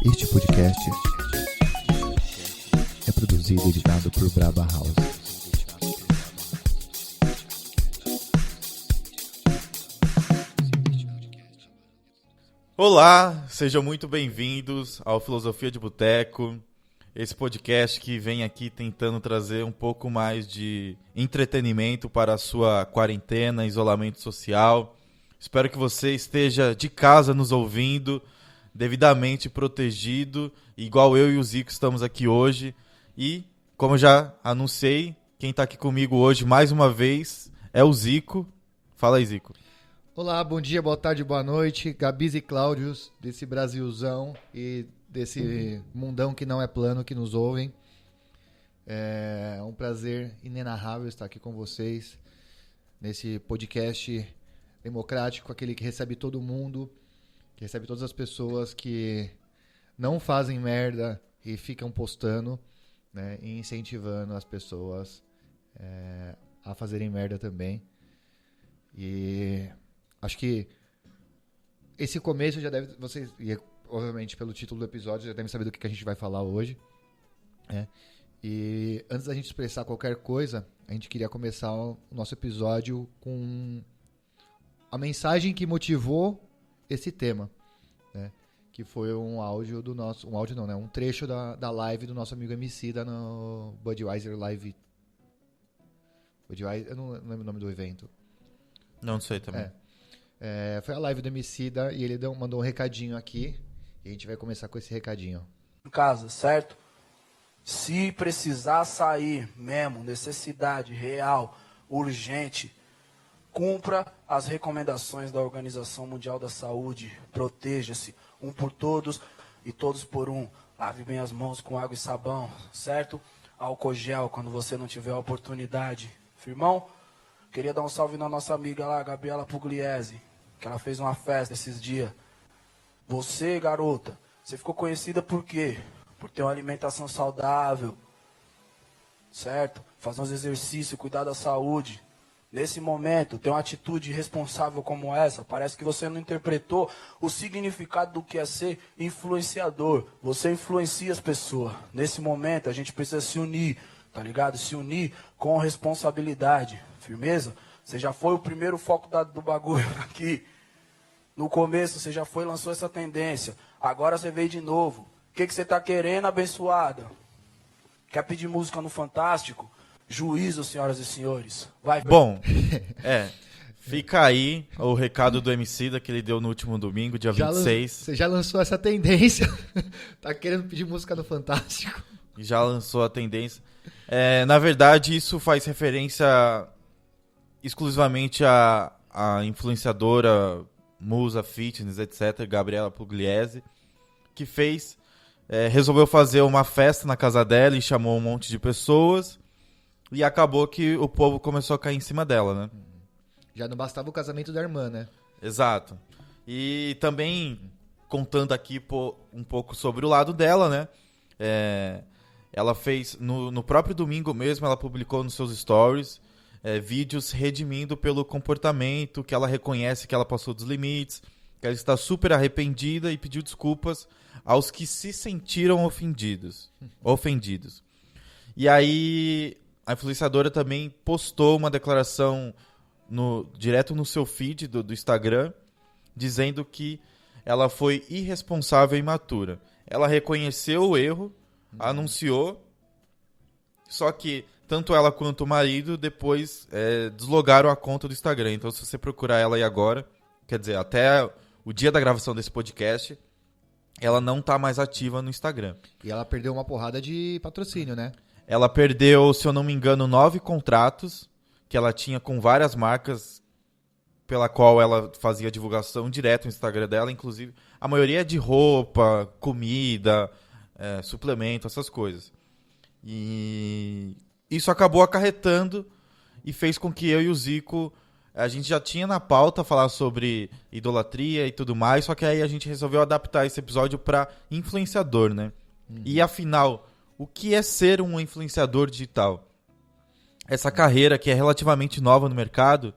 Este podcast é produzido e editado por Braba House. Olá, sejam muito bem-vindos ao Filosofia de Boteco, esse podcast que vem aqui tentando trazer um pouco mais de entretenimento para a sua quarentena, isolamento social. Espero que você esteja de casa nos ouvindo, devidamente protegido, igual eu e o Zico estamos aqui hoje. E, como eu já anunciei, quem está aqui comigo hoje mais uma vez é o Zico. Fala aí, Zico. Olá, bom dia, boa tarde, boa noite, Gabis e Cláudios, desse Brasilzão e desse mundão que não é plano, que nos ouvem. É um prazer inenarrável estar aqui com vocês, nesse podcast democrático, aquele que recebe todo mundo, que recebe todas as pessoas que não fazem merda e ficam postando, né, e incentivando as pessoas a fazerem merda também. E acho que esse começo já deve... Vocês, e obviamente pelo título do episódio, já devem saber do que a gente vai falar hoje. Né? E antes da gente expressar qualquer coisa, a gente queria começar o nosso episódio com a mensagem que motivou esse tema. Né? Que foi um áudio do nosso... Um áudio não, né? Um trecho da live do nosso amigo Emicida no Budweiser Live... Budweiser, eu não lembro o nome do evento. Não sei também. Foi a live do Emicida e ele mandou um recadinho aqui. E a gente vai começar com esse recadinho. Em casa, certo? Se precisar sair mesmo, necessidade real, urgente, cumpra as recomendações da Organização Mundial da Saúde. Proteja-se, um por todos e todos por um. Lave bem as mãos com água e sabão, certo? Álcool gel quando você não tiver a oportunidade. Firmão? Queria dar um salve na nossa amiga lá, Gabriela Pugliese, que ela fez uma festa esses dias. Você, garota, você ficou conhecida por quê? Por ter uma alimentação saudável, certo? Fazer uns exercícios, cuidar da saúde. Nesse momento, ter uma atitude responsável como essa, parece que você não interpretou o significado do que é ser influenciador. Você influencia as pessoas. Nesse momento, a gente precisa se unir, tá ligado? Se unir com responsabilidade. Firmeza? Você já foi o primeiro foco do bagulho aqui. No começo você já foi e lançou essa tendência. Agora você veio de novo. O que você tá querendo, abençoada? Quer pedir música no Fantástico? Juízo, senhoras e senhores. Vai. Bom, fica aí o recado do Emicida que ele deu no último domingo, dia 26. Você já lançou essa tendência? Tá querendo pedir música no Fantástico? Já lançou a tendência. Na verdade, isso faz referência exclusivamente à influenciadora, musa, fitness, etc., Gabriela Pugliese, que resolveu fazer uma festa na casa dela e chamou um monte de pessoas, e acabou que o povo começou a cair em cima dela, né? Já não bastava o casamento da irmã, né? Exato. E também, contando aqui um pouco sobre o lado dela, né? Ela fez, no próprio domingo mesmo, ela publicou nos seus stories vídeos redimindo pelo comportamento, que ela reconhece que ela passou dos limites, que ela está super arrependida e pediu desculpas aos que se sentiram ofendidos. E aí, a influenciadora também postou uma declaração direto no seu feed do Instagram, dizendo que ela foi irresponsável e imatura. Ela reconheceu o erro, anunciou, só que tanto ela quanto o marido depois deslogaram a conta do Instagram. Então, se você procurar ela aí agora, quer dizer, até o dia da gravação desse podcast, ela não tá mais ativa no Instagram. E ela perdeu uma porrada de patrocínio, né? Ela perdeu, se eu não me engano, 9 contratos que ela tinha com várias marcas pela qual ela fazia divulgação direto no Instagram dela. Inclusive, a maioria é de roupa, comida, suplemento, essas coisas. E isso acabou acarretando e fez com que eu e o Zico, a gente já tinha na pauta falar sobre idolatria e tudo mais, só que aí a gente resolveu adaptar esse episódio para influenciador, né? E afinal, o que é ser um influenciador digital? Essa carreira que é relativamente nova no mercado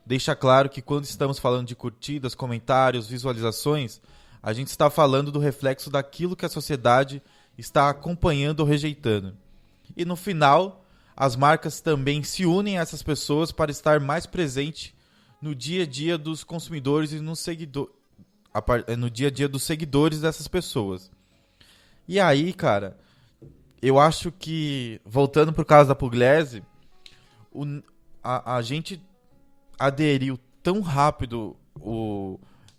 deixa claro que quando estamos falando de curtidas, comentários, visualizações, a gente está falando do reflexo daquilo que a sociedade está acompanhando ou rejeitando. E no final, as marcas também se unem a essas pessoas para estar mais presente no dia a dia dos consumidores e no dia a dia dos seguidores dessas pessoas. E aí, cara, eu acho que, voltando pro caso da Pugliese, a gente aderiu tão rápido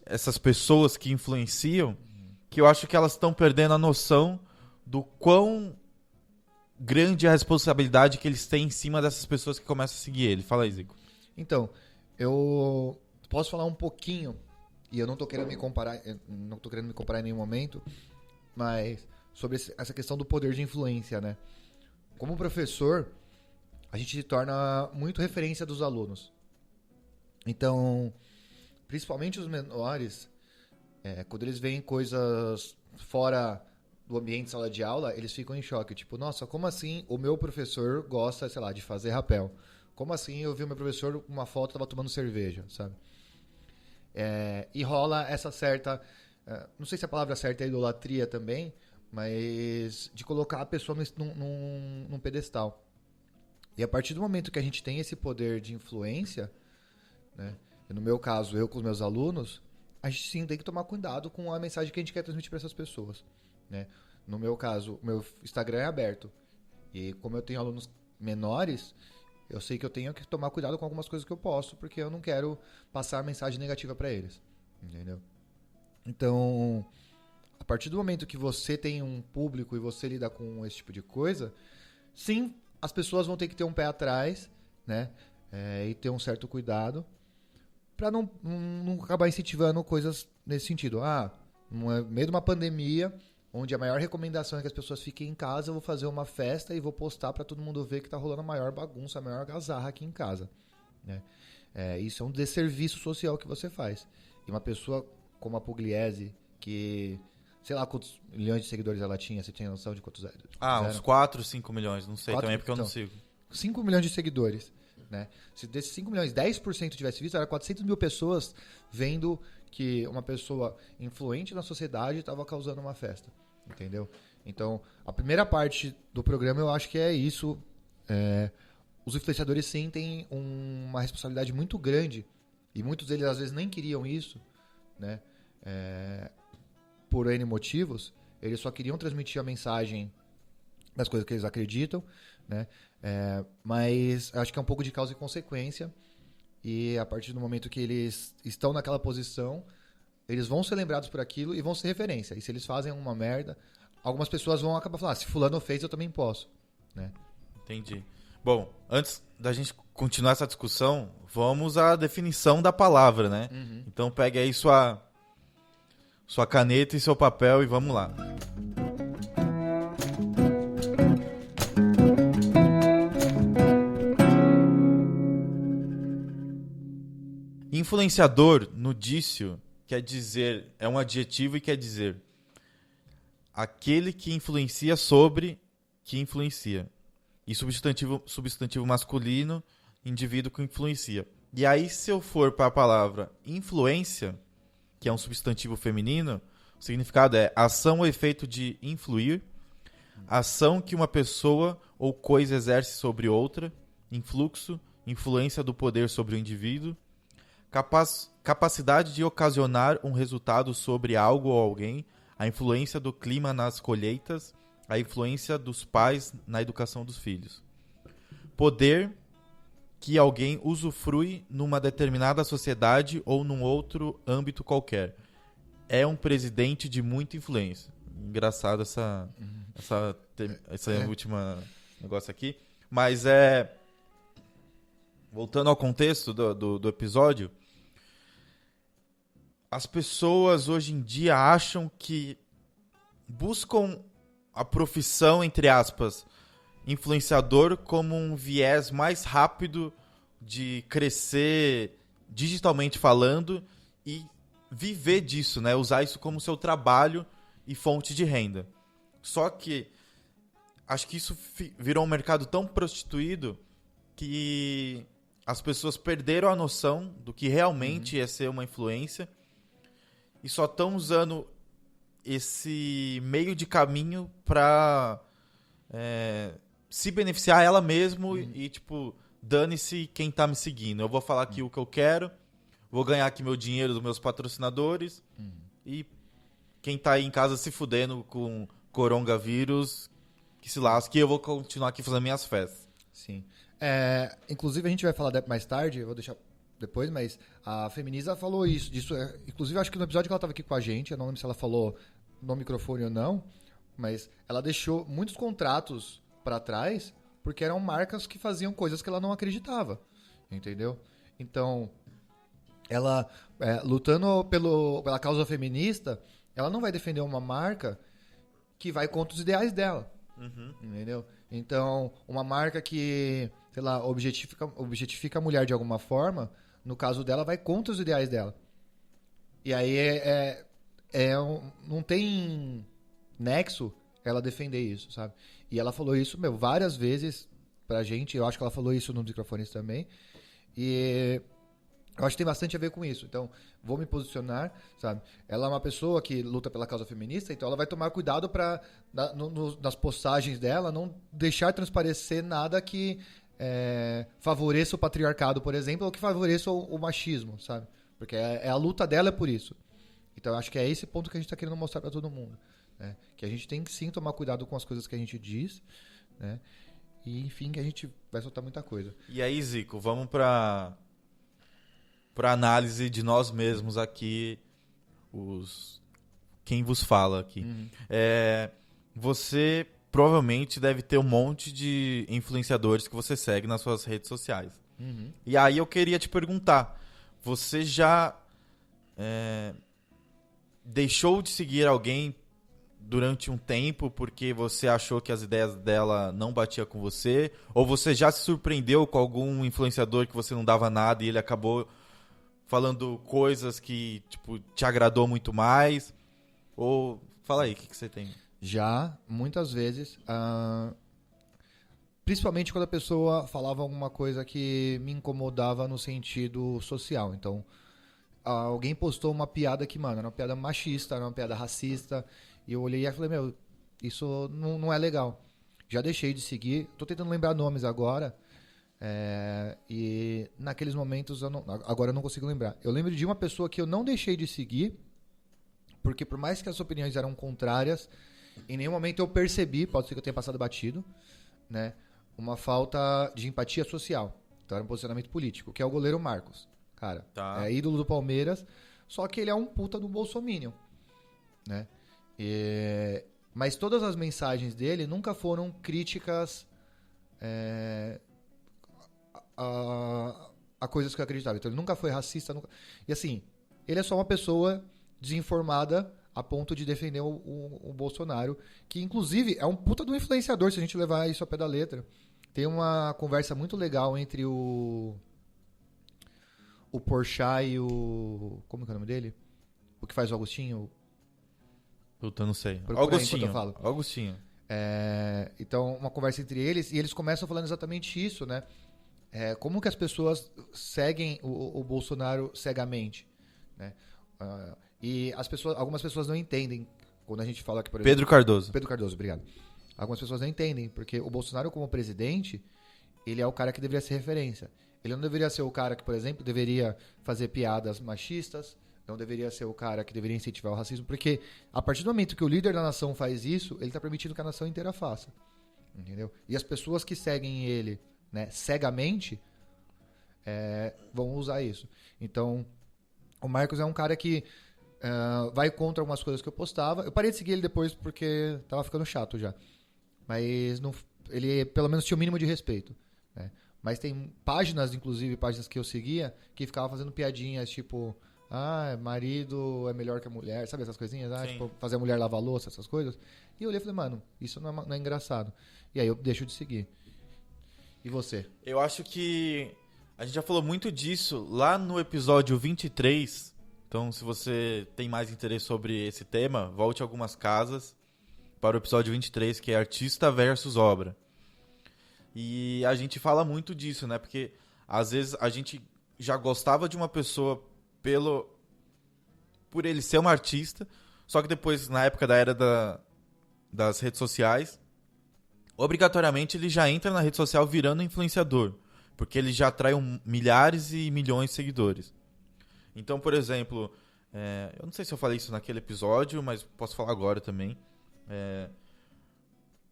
essas pessoas que influenciam, que eu acho que elas estão perdendo a noção do quão grande é a responsabilidade que eles têm em cima dessas pessoas que começam a seguir ele. Fala aí, Zico. Então, eu posso falar um pouquinho, e eu não tô querendo me comparar em nenhum momento, mas sobre essa questão do poder de influência, né? Como professor, a gente se torna muito referência dos alunos. Então, principalmente os menores, quando eles veem coisas fora do ambiente de sala de aula, eles ficam em choque. Tipo, nossa, como assim o meu professor gosta, sei lá, de fazer rapel? Como assim eu vi o meu professor com uma foto, tava tomando cerveja, sabe? E rola essa certa, não sei se a palavra certa é idolatria também, mas de colocar a pessoa num pedestal. E a partir do momento que a gente tem esse poder de influência, né, no meu caso, eu com os meus alunos, a gente sim tem que tomar cuidado com a mensagem que a gente quer transmitir para essas pessoas, né? No meu caso, o meu Instagram é aberto. E como eu tenho alunos menores, eu sei que eu tenho que tomar cuidado com algumas coisas que eu posto, porque eu não quero passar mensagem negativa para eles, entendeu? Então, a partir do momento que você tem um público e você lida com esse tipo de coisa, sim, as pessoas vão ter que ter um pé atrás, né? E ter um certo cuidado para não acabar incentivando coisas nesse sentido. No meio de uma pandemia, onde a maior recomendação é que as pessoas fiquem em casa, eu vou fazer uma festa e vou postar para todo mundo ver que tá rolando a maior bagunça, a maior gazarra aqui em casa, né? Isso é um desserviço social que você faz. E uma pessoa como a Pugliese, que sei lá quantos milhões de seguidores ela tinha, você tem noção de quantos? Uns 4, 5 milhões, não sei 4, também, porque eu não então, sigo. 5 milhões de seguidores, né? Se desses 5 milhões, 10% tivesse visto, era 400 mil pessoas vendo que uma pessoa influente na sociedade estava causando uma festa, entendeu? Então, a primeira parte do programa eu acho que é isso. Os influenciadores sim têm uma responsabilidade muito grande, e muitos deles às vezes nem queriam isso, né? Por N motivos, eles só queriam transmitir a mensagem das coisas que eles acreditam, né? Mas acho que é um pouco de causa e consequência, e a partir do momento que eles estão naquela posição, eles vão ser lembrados por aquilo e vão ser referência. E se eles fazem uma merda, algumas pessoas vão acabar falando, se fulano fez, eu também posso, né? Entendi. Bom, antes da gente continuar essa discussão, vamos à definição da palavra, né? Uhum. Então pegue aí sua caneta e seu papel e vamos lá. Influenciador, no dício, quer dizer, é um adjetivo e quer dizer aquele que influencia sobre que influencia. E substantivo masculino, indivíduo que influencia. E aí, se eu for para a palavra influência, que é um substantivo feminino, o significado é ação ou efeito de influir, ação que uma pessoa ou coisa exerce sobre outra, influxo, influência do poder sobre o indivíduo, capacidade de ocasionar um resultado sobre algo ou alguém, a influência do clima nas colheitas, a influência dos pais na educação dos filhos. Poder que alguém usufrui numa determinada sociedade ou num outro âmbito qualquer. É um presidente de muita influência. Engraçado essa última negócio aqui. Mas voltando ao contexto do episódio, as pessoas hoje em dia acham que buscam a profissão, entre aspas, influenciador como um viés mais rápido de crescer digitalmente falando e viver disso, né? Usar isso como seu trabalho e fonte de renda. Só que acho que isso virou um mercado tão prostituído que as pessoas perderam a noção do que realmente é ser uma influência e só estão usando esse meio de caminho pra se beneficiar ela mesmo e, tipo, dane-se quem tá me seguindo. Eu vou falar aqui o que eu quero, vou ganhar aqui meu dinheiro dos meus patrocinadores e quem tá aí em casa se fudendo com coronavírus, que se lasque, eu vou continuar aqui fazendo minhas festas. Sim. Inclusive, a gente vai falar mais tarde, eu vou deixar depois, mas a Feminisa falou disso. Inclusive, acho que no episódio que ela estava aqui com a gente, eu não lembro se ela falou no microfone ou não, mas ela deixou muitos contratos para trás porque eram marcas que faziam coisas que ela não acreditava, entendeu? Então, ela, lutando pela causa feminista, ela não vai defender uma marca que vai contra os ideais dela. Entendeu? Então, uma marca que, sei lá, objetifica a mulher de alguma forma, no caso dela, vai contra os ideais dela. E aí não tem nexo ela defender isso, sabe? E ela falou isso, várias vezes pra gente. Eu acho que ela falou isso nos microfones também. E eu acho que tem bastante a ver com isso. Então, vou me posicionar, sabe? Ela é uma pessoa que luta pela causa feminista, então ela vai tomar cuidado para nas postagens dela não deixar transparecer nada que favoreça o patriarcado, por exemplo, ou que favoreça o machismo, sabe? Porque a luta dela é por isso. Então, eu acho que é esse ponto que a gente está querendo mostrar para todo mundo, né? Que a gente tem que sim tomar cuidado com as coisas que a gente diz, né? E, enfim, que a gente vai soltar muita coisa. E aí, Zico, vamos para análise de nós mesmos aqui, quem vos fala aqui. Você provavelmente deve ter um monte de influenciadores que você segue nas suas redes sociais. E aí eu queria te perguntar, você já deixou de seguir alguém durante um tempo porque você achou que as ideias dela não batiam com você? Ou você já se surpreendeu com algum influenciador que você não dava nada e ele acabou falando coisas que, tipo, te agradou muito mais? Ou, fala aí, o que você tem? Já, muitas vezes, principalmente quando a pessoa falava alguma coisa que me incomodava no sentido social. Então, alguém postou uma piada que, mano, era uma piada machista, era uma piada racista, e eu olhei e falei, isso não é legal. Já deixei de seguir, tô tentando lembrar nomes agora, e naqueles momentos agora eu não consigo lembrar. Eu lembro de uma pessoa que eu não deixei de seguir, porque por mais que as opiniões eram contrárias, em nenhum momento eu percebi, pode ser que eu tenha passado batido, né, uma falta de empatia social. Então era um posicionamento político, que é o goleiro Marcos. Cara, é ídolo do Palmeiras, só que ele é um puta do bolsominion, né? Mas todas as mensagens dele nunca foram críticas a coisas que eu acreditava. Então ele nunca foi racista. E assim, ele é só uma pessoa desinformada a ponto de defender o Bolsonaro, que inclusive é um puta do influenciador, se a gente levar isso ao pé da letra. Tem uma conversa muito legal entre o Porchat e o... Como que é o nome dele? O que faz o Augustinho? Puta, não sei. Augustinho. Então, uma conversa entre eles, e eles começam falando exatamente isso, né? Como que as pessoas seguem o Bolsonaro cegamente, né? E algumas pessoas não entendem quando a gente fala que, por exemplo... Pedro Cardoso, obrigado. Algumas pessoas não entendem, porque o Bolsonaro como presidente, ele é o cara que deveria ser referência. Ele não deveria ser o cara que, por exemplo, deveria fazer piadas machistas, não deveria ser o cara que deveria incentivar o racismo, porque a partir do momento que o líder da nação faz isso, ele está permitindo que a nação inteira faça. Entendeu? E as pessoas que seguem ele, né, cegamente, vão usar isso. Então, o Marcos é um cara que vai contra algumas coisas que eu postava. Eu parei de seguir ele depois porque tava ficando chato já. Mas ele pelo menos tinha o mínimo de respeito, né? Mas tem páginas, inclusive páginas que eu seguia, que ficavam fazendo piadinhas, tipo... marido é melhor que a mulher, sabe essas coisinhas? Tipo, fazer a mulher lavar a louça, essas coisas. E eu olhei e falei, mano, isso não é engraçado. E aí eu deixo de seguir. E você? Eu acho que a gente já falou muito disso lá no episódio 23. Então, se você tem mais interesse sobre esse tema, volte algumas casas para o episódio 23, que é Artista versus Obra. E a gente fala muito disso, né? Porque às vezes a gente já gostava de uma pessoa por ele ser uma artista, só que depois, na época da era das redes sociais, obrigatoriamente ele já entra na rede social virando influenciador, porque ele já atrai milhares e milhões de seguidores. Então, por exemplo, eu não sei se eu falei isso naquele episódio, mas posso falar agora também.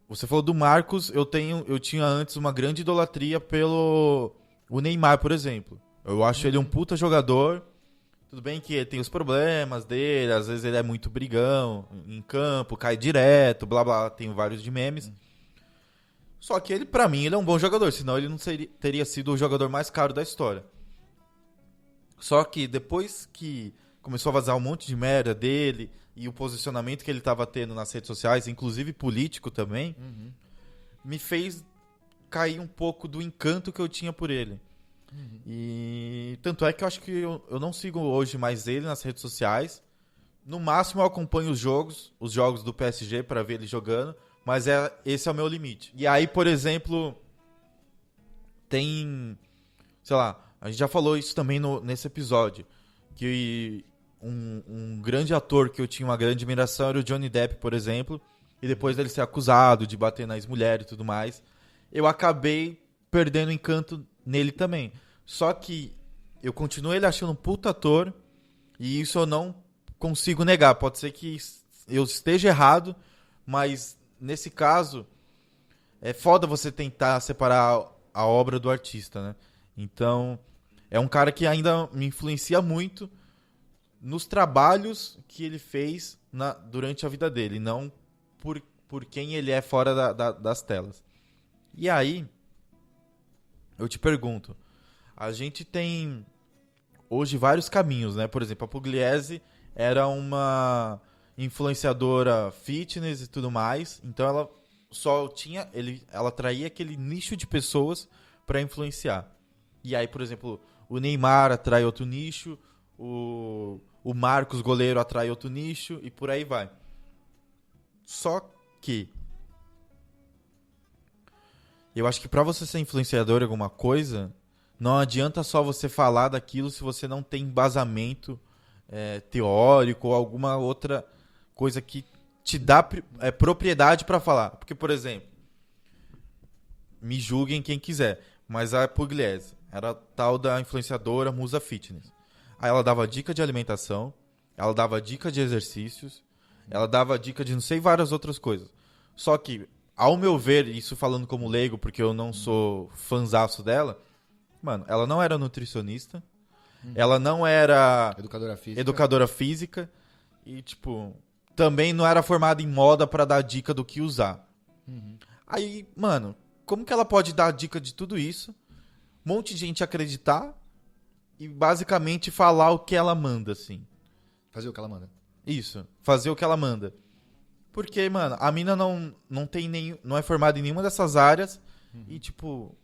Você falou do Marcos, eu tinha antes uma grande idolatria pelo o Neymar, por exemplo. Eu acho ele um puta jogador. Tudo bem que ele tem os problemas dele, às vezes ele é muito brigão em campo, cai direto, blá blá, tem vários de memes. Só que ele, pra mim, ele é um bom jogador, senão ele não teria sido o jogador mais caro da história. Só que depois que começou a vazar um monte de merda dele e o posicionamento que ele tava tendo nas redes sociais, inclusive político também, me fez cair um pouco do encanto que eu tinha por ele. E tanto é que eu acho que eu não sigo hoje mais ele nas redes sociais. No máximo eu acompanho os jogos do PSG pra ver ele jogando, mas esse é o meu limite. E aí, por exemplo, tem, sei lá, a gente já falou isso também nesse episódio, que um grande ator que eu tinha uma grande admiração era o Johnny Depp, por exemplo, e depois dele ser acusado de bater na ex-mulher e tudo mais, eu acabei perdendo o encanto nele também. Só que eu continuo ele achando um puta ator, e isso eu não consigo negar. Pode ser que eu esteja errado, mas nesse caso é foda você tentar separar a obra do artista, né? Então, é um cara que ainda me influencia muito nos trabalhos que ele fez durante a vida dele, não por quem ele é fora das telas. E aí, eu te pergunto, a gente tem hoje vários caminhos, né? Por exemplo, a Pugliese era uma influenciadora fitness e tudo mais, então ela só tinha, ela atraía aquele nicho de pessoas para influenciar. E aí, por exemplo, o Neymar atrai outro nicho, o Marcos goleiro atrai outro nicho e por aí vai. Só que eu acho que para você ser influenciador em alguma coisa, não adianta só você falar daquilo se você não tem embasamento teórico ou alguma outra coisa que te dá propriedade para falar. Porque, por exemplo, me julguem quem quiser, mas a Pugliese era tal da influenciadora Musa Fitness. Aí ela dava dica de alimentação, ela dava dica de exercícios, ela dava dica de não sei várias outras coisas. Só que, ao meu ver, isso falando como leigo, porque eu não sou fanzaço dela, mano, ela não era nutricionista, ela não era educadora física e, tipo, também não era formada em moda pra dar dica do que usar. Aí, mano, como que ela pode dar dica de tudo isso, um monte de gente acreditar e basicamente falar o que ela manda, assim? Fazer o que ela manda. Isso, fazer o que ela manda. Porque, mano, a mina não é formada em nenhuma dessas áreas e, tipo,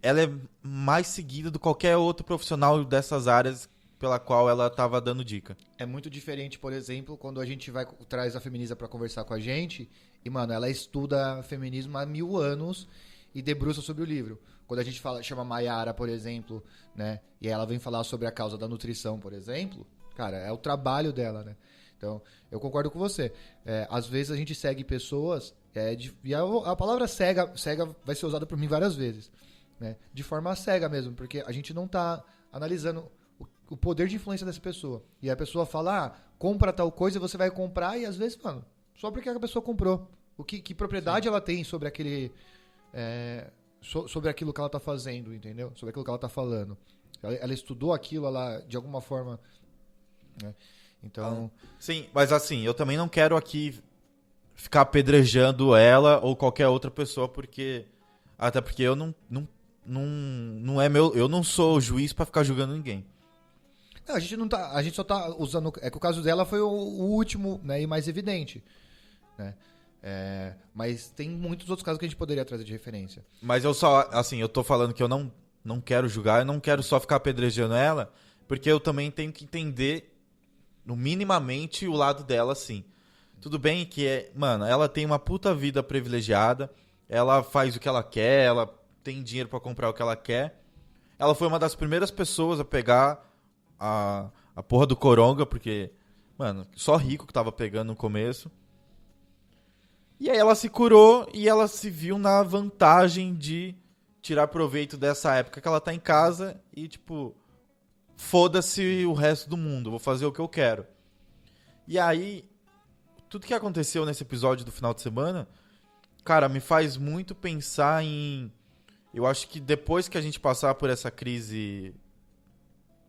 ela é mais seguida do que qualquer outro profissional dessas áreas pela qual ela tava dando dica. É muito diferente, por exemplo, quando a gente traz a feminista pra conversar com a gente e, mano, ela estuda feminismo há 1000 anos e debruça sobre o livro. Quando a gente chama Maiara, por exemplo, né, e ela vem falar sobre a causa da nutrição, por exemplo, cara, é o trabalho dela, né? Então, eu concordo com você. Às vezes a gente segue pessoas, e a palavra cega vai ser usada por mim várias vezes, né? De forma cega mesmo, porque a gente não tá analisando o poder de influência dessa pessoa. E a pessoa fala, compra tal coisa, você vai comprar, e às vezes, mano, só porque a pessoa comprou. Que propriedade Sim. ela tem sobre aquele... sobre aquilo que ela tá fazendo, entendeu? Sobre aquilo que ela tá falando. Ela estudou aquilo, ela, de alguma forma... né? Então... Sim, mas assim, eu também não quero aqui ficar apedrejando ela ou qualquer outra pessoa, até porque eu não é meu... Eu não sou juiz pra ficar julgando ninguém. Não, a gente só tá usando... É que o caso dela foi o último, né, e mais evidente, né? Mas tem muitos outros casos que a gente poderia trazer de referência. Mas eu tô falando que eu não quero julgar, eu não quero só ficar apedrejando ela, porque eu também tenho que entender, no minimamente, o lado dela, assim. Tudo bem que, mano, ela tem uma puta vida privilegiada, ela faz o que ela quer, ela tem dinheiro pra comprar o que ela quer. Ela foi uma das primeiras pessoas a pegar a porra do coronga, porque Mano, só rico que tava pegando no começo. E aí ela se curou e ela se viu na vantagem de tirar proveito dessa época que ela tá em casa e, tipo, foda-se o resto do mundo, vou fazer o que eu quero. E aí, tudo que aconteceu nesse episódio do final de semana, cara, me faz muito pensar em... Eu acho que depois que a gente passar por essa crise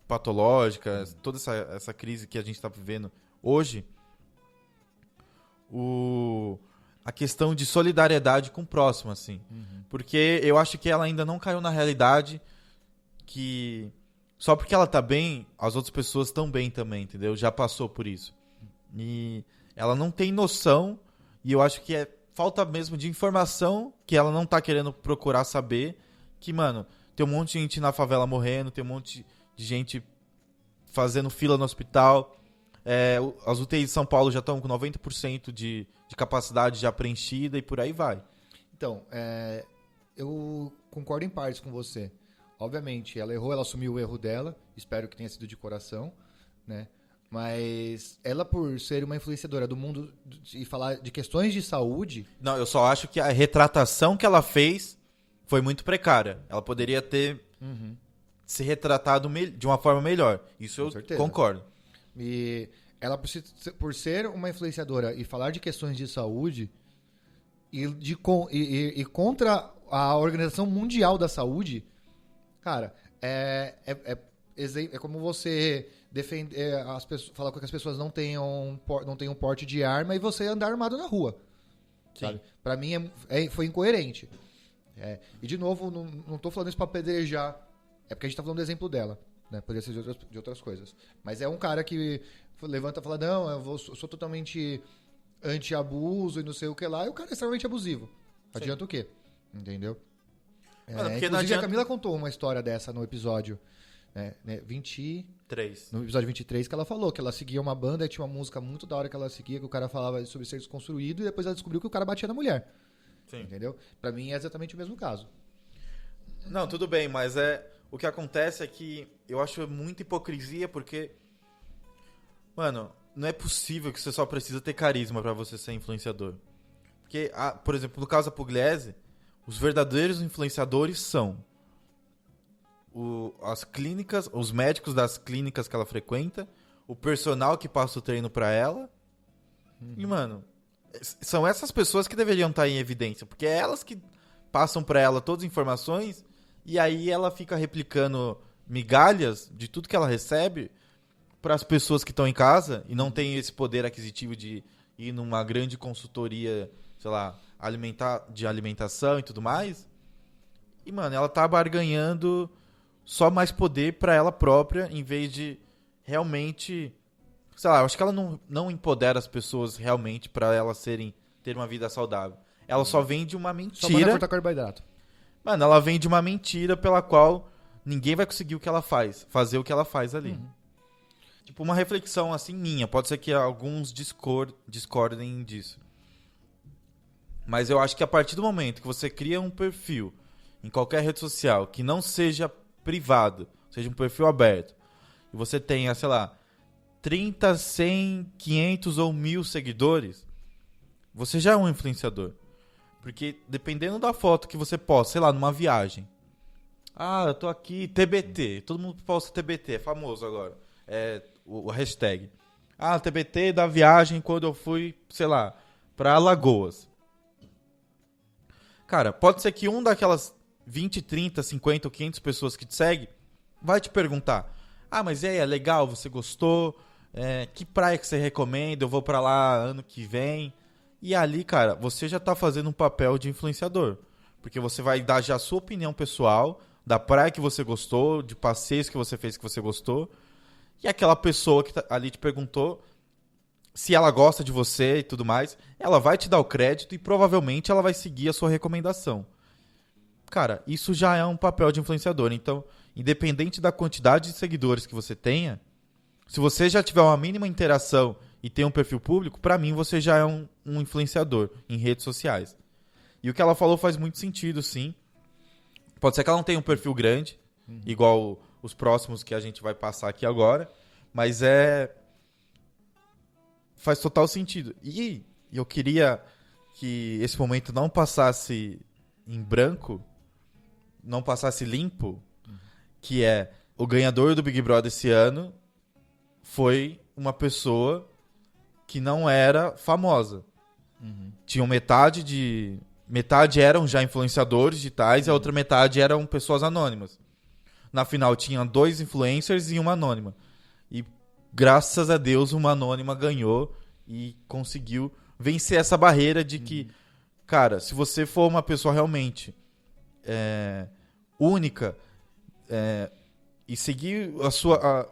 patológica, toda essa crise que a gente tá vivendo hoje, a questão de solidariedade com o próximo, assim. Porque eu acho que ela ainda não caiu na realidade que só porque ela tá bem, as outras pessoas estão bem também, entendeu? Já passou por isso. E ela não tem noção, e eu acho que é falta mesmo de informação que ela não tá querendo procurar saber, que, mano, tem um monte de gente na favela morrendo, tem um monte de gente fazendo fila no hospital. As UTIs de São Paulo já estão com 90% de capacidade já preenchida e por aí vai. Então, eu concordo em partes com você. Obviamente, ela errou, ela assumiu o erro dela. Espero que tenha sido de coração, né? Mas ela, por ser uma influenciadora do mundo e falar de questões de saúde... Não, eu só acho que a retratação que ela fez foi muito precária. Ela poderia ter se retratado de uma forma melhor. Isso eu certeza. Concordo. E ela, por ser uma influenciadora e falar de questões de saúde e contra a Organização Mundial da Saúde, cara, é como você defender as pessoas, falar que as pessoas não tenham porte de arma e você andar armado na rua. Sabe? Pra mim foi incoerente. E de novo, não tô falando isso pra apedrejar. É porque a gente tá falando do exemplo dela. Né? Poderia ser de outras coisas. Mas é um cara que levanta e fala, não, eu sou totalmente anti-abuso e não sei o que lá, e o cara é extremamente abusivo. Adianta o quê? Entendeu? Inclusive, a Camila contou uma história dessa no episódio 23. No episódio 23, que ela falou que ela seguia uma banda e tinha uma música muito da hora que ela seguia, que o cara falava sobre ser desconstruído, e depois ela descobriu que o cara batia na mulher. Sim. Entendeu? Pra mim é exatamente o mesmo caso. Não, tudo bem, mas o que acontece é que eu acho muita hipocrisia, porque, mano, não é possível que você só precisa ter carisma pra você ser influenciador. Porque, por exemplo, no caso da Pugliese, os verdadeiros influenciadores são as clínicas, os médicos das clínicas que ela frequenta, o personal que passa o treino pra ela. E, mano, são essas pessoas que deveriam estar em evidência, porque é elas que passam pra ela todas as informações. E aí ela fica replicando migalhas de tudo que ela recebe para as pessoas que estão em casa e não tem esse poder aquisitivo de ir numa grande consultoria, sei lá, de alimentação e tudo mais. E, mano, ela tá barganhando só mais poder para ela própria, em vez de realmente... Sei lá, eu acho que ela não empodera as pessoas realmente para elas ter uma vida saudável. Ela só vende uma mentira... Só manda cortar carboidrato. Mano, ela vende uma mentira pela qual ninguém vai conseguir o que ela faz, fazer o que ela faz ali. Tipo, uma reflexão assim minha, pode ser que alguns discordem disso. Mas eu acho que a partir do momento que você cria um perfil em qualquer rede social que não seja privado, seja um perfil aberto, e você tenha, sei lá, 30, 100, 500 ou 1000 seguidores, você já é um influenciador. Porque dependendo da foto que você posta, sei lá, numa viagem. Eu tô aqui, TBT. Todo mundo posta TBT, é famoso agora. É o hashtag. TBT da viagem quando eu fui, sei lá, pra Alagoas. Cara, pode ser que um daquelas 20, 30, 50 ou 500 pessoas que te segue vai te perguntar: mas é legal, você gostou? Que praia que você recomenda? Eu vou pra lá ano que vem. E ali, cara, você já tá fazendo um papel de influenciador. Porque você vai dar já a sua opinião pessoal da praia que você gostou, de passeios que você fez que você gostou. E aquela pessoa que ali te perguntou se ela gosta de você e tudo mais, ela vai te dar o crédito e provavelmente ela vai seguir a sua recomendação. Cara, isso já é um papel de influenciador. Então, independente da quantidade de seguidores que você tenha, se você já tiver uma mínima interação e tem um perfil público, pra mim você já é um influenciador em redes sociais. E o que ela falou faz muito sentido, sim. Pode ser que ela não tenha um perfil grande, igual os próximos que a gente vai passar aqui agora, mas faz total sentido. E eu queria que esse momento não passasse em branco, não passasse limpo, que é o ganhador do Big Brother esse ano foi uma pessoa que não era famosa. Tinham metade eram já influenciadores digitais e a outra metade eram pessoas anônimas. Na final tinha 2 influencers e uma anônima. E graças a Deus uma anônima ganhou e conseguiu vencer essa barreira de que, cara, se você for uma pessoa realmente única e seguir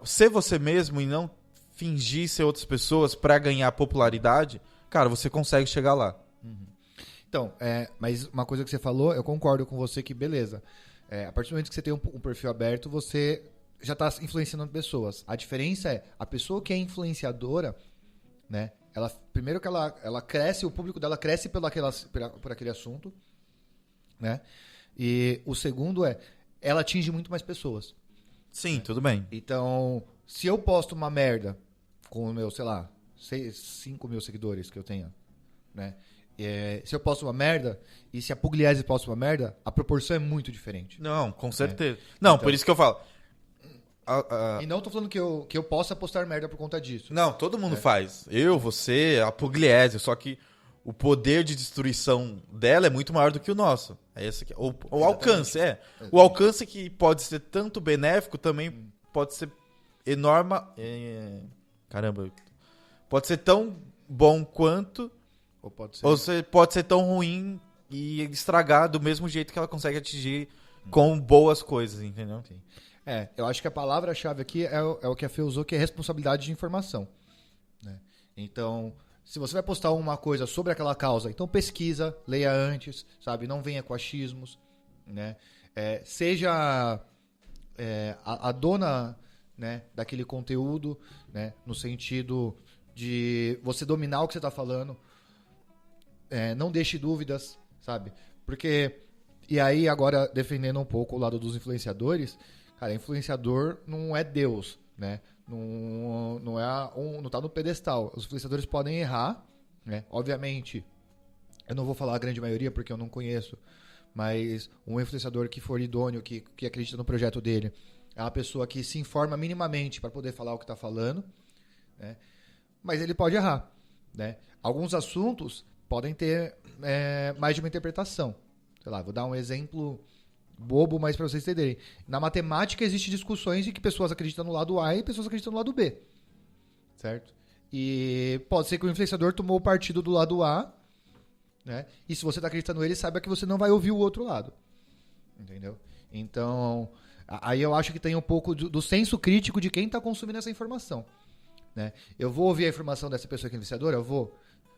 ser você mesmo e não fingir ser outras pessoas pra ganhar popularidade, cara, você consegue chegar lá. Então, mas uma coisa que você falou, eu concordo com você que beleza. A partir do momento que você tem um perfil aberto, você já está influenciando pessoas. A diferença é, a pessoa que é influenciadora, né? Primeiro que ela cresce, o público dela cresce por aquele assunto, né? E o segundo ela atinge muito mais pessoas. Sim, tudo bem. Então, se eu posto uma merda com o meu, sei lá, 5 mil seguidores que eu tenho, né? Se eu posto uma merda e se a Pugliese posta uma merda, a proporção é muito diferente. Não, com certeza. Não, então, por isso que eu falo. E não tô falando que eu possa postar merda por conta disso. Não, todo mundo faz. Eu, você, a Pugliese, só que o poder de destruição dela é muito maior do que o nosso. É esse aqui. O alcance, O alcance que pode ser tanto benéfico também pode ser enorme. Caramba. Pode ser tão bom quanto. Ou pode ser tão ruim e estragar do mesmo jeito que ela consegue atingir com boas coisas, entendeu? Sim. Eu acho que a palavra-chave aqui é o que a Fê usou, que é responsabilidade de informação. Né? Então, se você vai postar uma coisa sobre aquela causa, então pesquisa, leia antes, sabe? Não venha com achismos. Né? Seja a dona, né, daquele conteúdo, né, no sentido de você dominar o que você está falando. Não deixe dúvidas, sabe? Porque, e aí agora defendendo um pouco o lado dos influenciadores, cara, influenciador não é Deus, né? Não tá no pedestal. Os influenciadores podem errar, né? Obviamente, eu não vou falar a grande maioria porque eu não conheço, mas um influenciador que for idôneo, que acredita no projeto dele, é uma pessoa que se informa minimamente para poder falar o que está falando, né? Mas ele pode errar, né? Alguns assuntos podem ter mais de uma interpretação. Sei lá, vou dar um exemplo bobo, mas para vocês entenderem. Na matemática existem discussões de que pessoas acreditam no lado A e pessoas acreditam no lado B. Certo? E pode ser que o influenciador tomou o partido do lado A, né? E se você está acreditando nele, saiba que você não vai ouvir o outro lado. Entendeu? Então, aí eu acho que tem um pouco do senso crítico de quem está consumindo essa informação. Né? Eu vou ouvir a informação dessa pessoa que é influenciadora? Eu vou.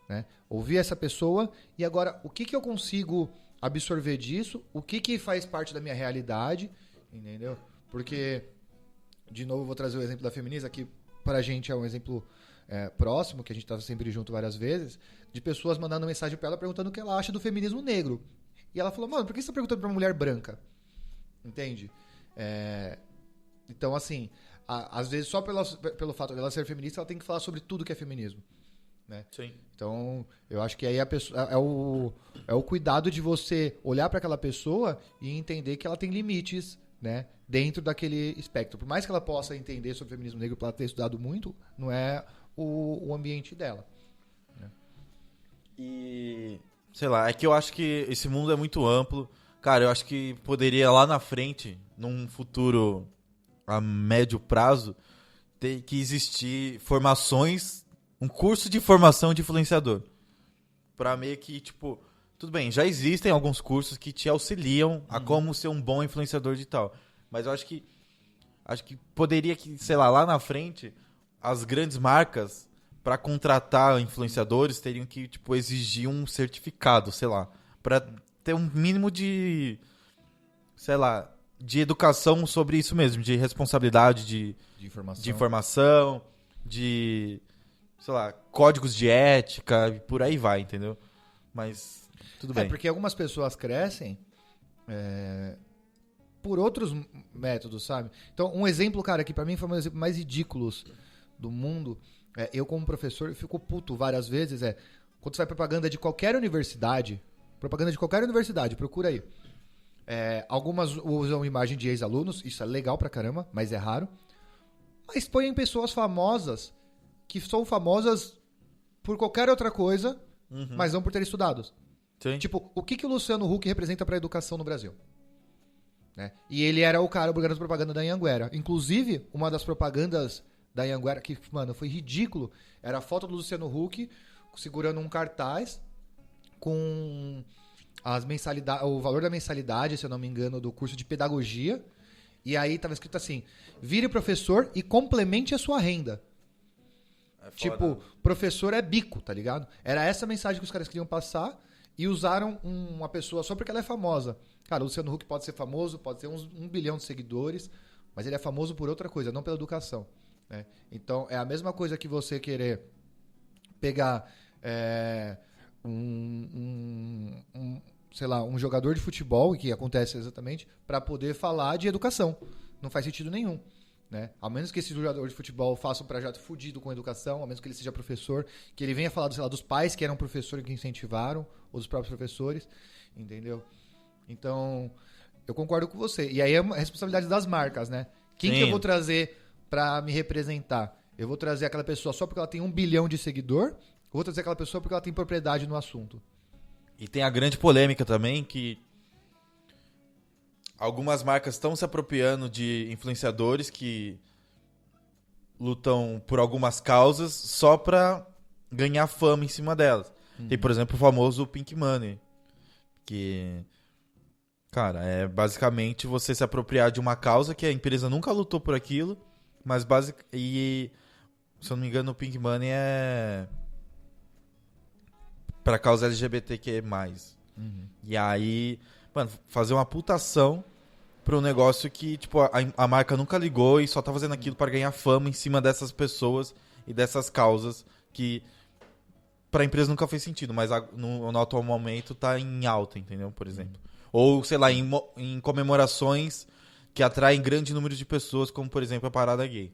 Né? Ouvir essa pessoa e agora o que eu consigo absorver disso, o que faz parte da minha realidade, entendeu? Porque, de novo, eu vou trazer o exemplo da Feminista, que pra gente é um exemplo próximo, que a gente tá sempre junto várias vezes, de pessoas mandando mensagem pra ela perguntando o que ela acha do feminismo negro. E ela falou, mano, por que você tá perguntando pra uma mulher branca? Entende? Então, assim, às vezes só pelo fato dela ser feminista, ela tem que falar sobre tudo que é feminismo. Né? Sim. Então, eu acho que aí a pessoa, é o cuidado de você olhar para aquela pessoa e entender que ela tem limites, né, dentro daquele espectro. Por mais que ela possa entender sobre o feminismo negro, para ter estudado muito, não é o ambiente dela. Né? E, sei lá, é que eu acho que esse mundo é muito amplo. Cara, eu acho que poderia lá na frente, num futuro a médio prazo, ter que existir formações, um curso de formação de influenciador. Pra meio que, tipo, tudo bem, já existem alguns cursos que te auxiliam a como ser um bom influenciador digital. Mas eu acho que poderia que, sei lá na frente, as grandes marcas, pra contratar influenciadores, teriam que, tipo, exigir um certificado, sei lá, pra ter um mínimo de, sei lá, de educação sobre isso mesmo, de responsabilidade, de informação, de sei lá, códigos de ética e por aí vai, entendeu? Mas tudo bem. Porque algumas pessoas crescem por outros métodos, sabe? Então, um exemplo, cara, que pra mim foi um dos exemplos mais ridículos do mundo, eu como professor, eu fico puto várias vezes, quando você vai propaganda de qualquer universidade, procura aí. Algumas usam imagem de ex-alunos, isso é legal pra caramba, mas é raro. Mas põem pessoas famosas, que são famosas por qualquer outra coisa, mas não por ter estudado. Sim. Tipo, o que o Luciano Huck representa pra educação no Brasil? Né? E ele era o cara brigando propaganda da Anhanguera. Inclusive, uma das propagandas da Anhanguera, que, mano, foi ridículo, era a foto do Luciano Huck segurando um cartaz com o valor da mensalidade, se eu não me engano, do curso de pedagogia. E aí tava escrito assim: vire professor e complemente a sua renda. Tipo, professor é bico, tá ligado? Era essa a mensagem que os caras queriam passar e usaram uma pessoa só porque ela é famosa. Cara, o Luciano Huck pode ser famoso, pode ter uns 1 bilhão de seguidores, mas ele é famoso por outra coisa, não pela educação. Né? Então, é a mesma coisa que você querer pegar sei lá, um jogador de futebol, que acontece exatamente, para poder falar de educação. Não faz sentido nenhum. Né? A menos que esse jogador de futebol faça um projeto fudido com educação, a menos que ele seja professor, que ele venha falar, sei lá, dos pais que eram professores que incentivaram, ou dos próprios professores, entendeu? Então, eu concordo com você. E aí é uma responsabilidade das marcas, né? Quem que eu vou trazer para me representar? Eu vou trazer aquela pessoa só porque ela tem 1 bilhão de seguidor, ou vou trazer aquela pessoa porque ela tem propriedade no assunto? E tem a grande polêmica também, que algumas marcas estão se apropriando de influenciadores que lutam por algumas causas só pra ganhar fama em cima delas. Tem, por exemplo, o famoso Pink Money, que, cara, é basicamente você se apropriar de uma causa que a empresa nunca lutou por aquilo, mas e, se eu não me engano, o Pink Money é pra causa LGBTQ+. E aí, mano, fazer uma putação pra um negócio que, tipo, a marca nunca ligou e só tá fazendo aquilo para ganhar fama em cima dessas pessoas e dessas causas que pra empresa nunca fez sentido, mas no atual momento tá em alta, entendeu? Por exemplo. Ou, sei lá, em comemorações que atraem grande número de pessoas, como, por exemplo, a Parada Gay.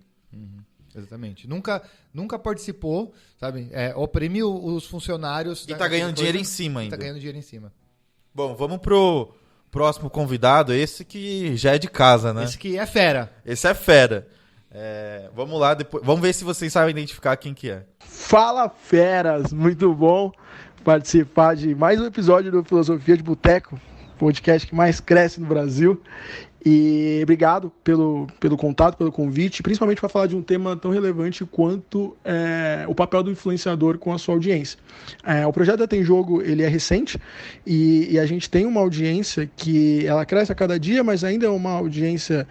Exatamente. Nunca participou, sabe? Oprime os funcionários. E tá ganhando dinheiro em cima ainda. Tá ganhando dinheiro em cima. Bom, vamos pro próximo convidado, esse que já é de casa, né? Esse que é fera. Esse é fera. Vamos lá, vamos ver se vocês sabem identificar quem que é. Fala, feras! Muito bom participar de mais um episódio do Filosofia de Boteco, podcast que mais cresce no Brasil. E obrigado pelo contato, pelo convite, principalmente para falar de um tema tão relevante quanto o papel do influenciador com a sua audiência. O projeto da Tem Jogo, ele é recente e a gente tem uma audiência que ela cresce a cada dia, mas ainda é uma audiência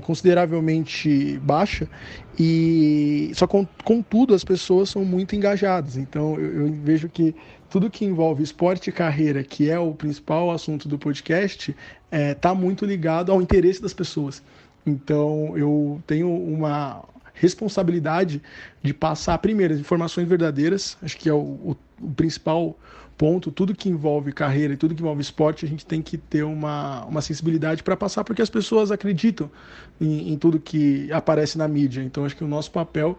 consideravelmente baixa. E só contudo as pessoas são muito engajadas. Então eu vejo que tudo que envolve esporte e carreira, que é o principal assunto do podcast, está muito ligado ao interesse das pessoas. Então, eu tenho uma responsabilidade de passar, primeiro, as informações verdadeiras. Acho que é o principal ponto. Tudo que envolve carreira e tudo que envolve esporte, a gente tem que ter uma sensibilidade para passar, porque as pessoas acreditam em tudo que aparece na mídia. Então, acho que o nosso papel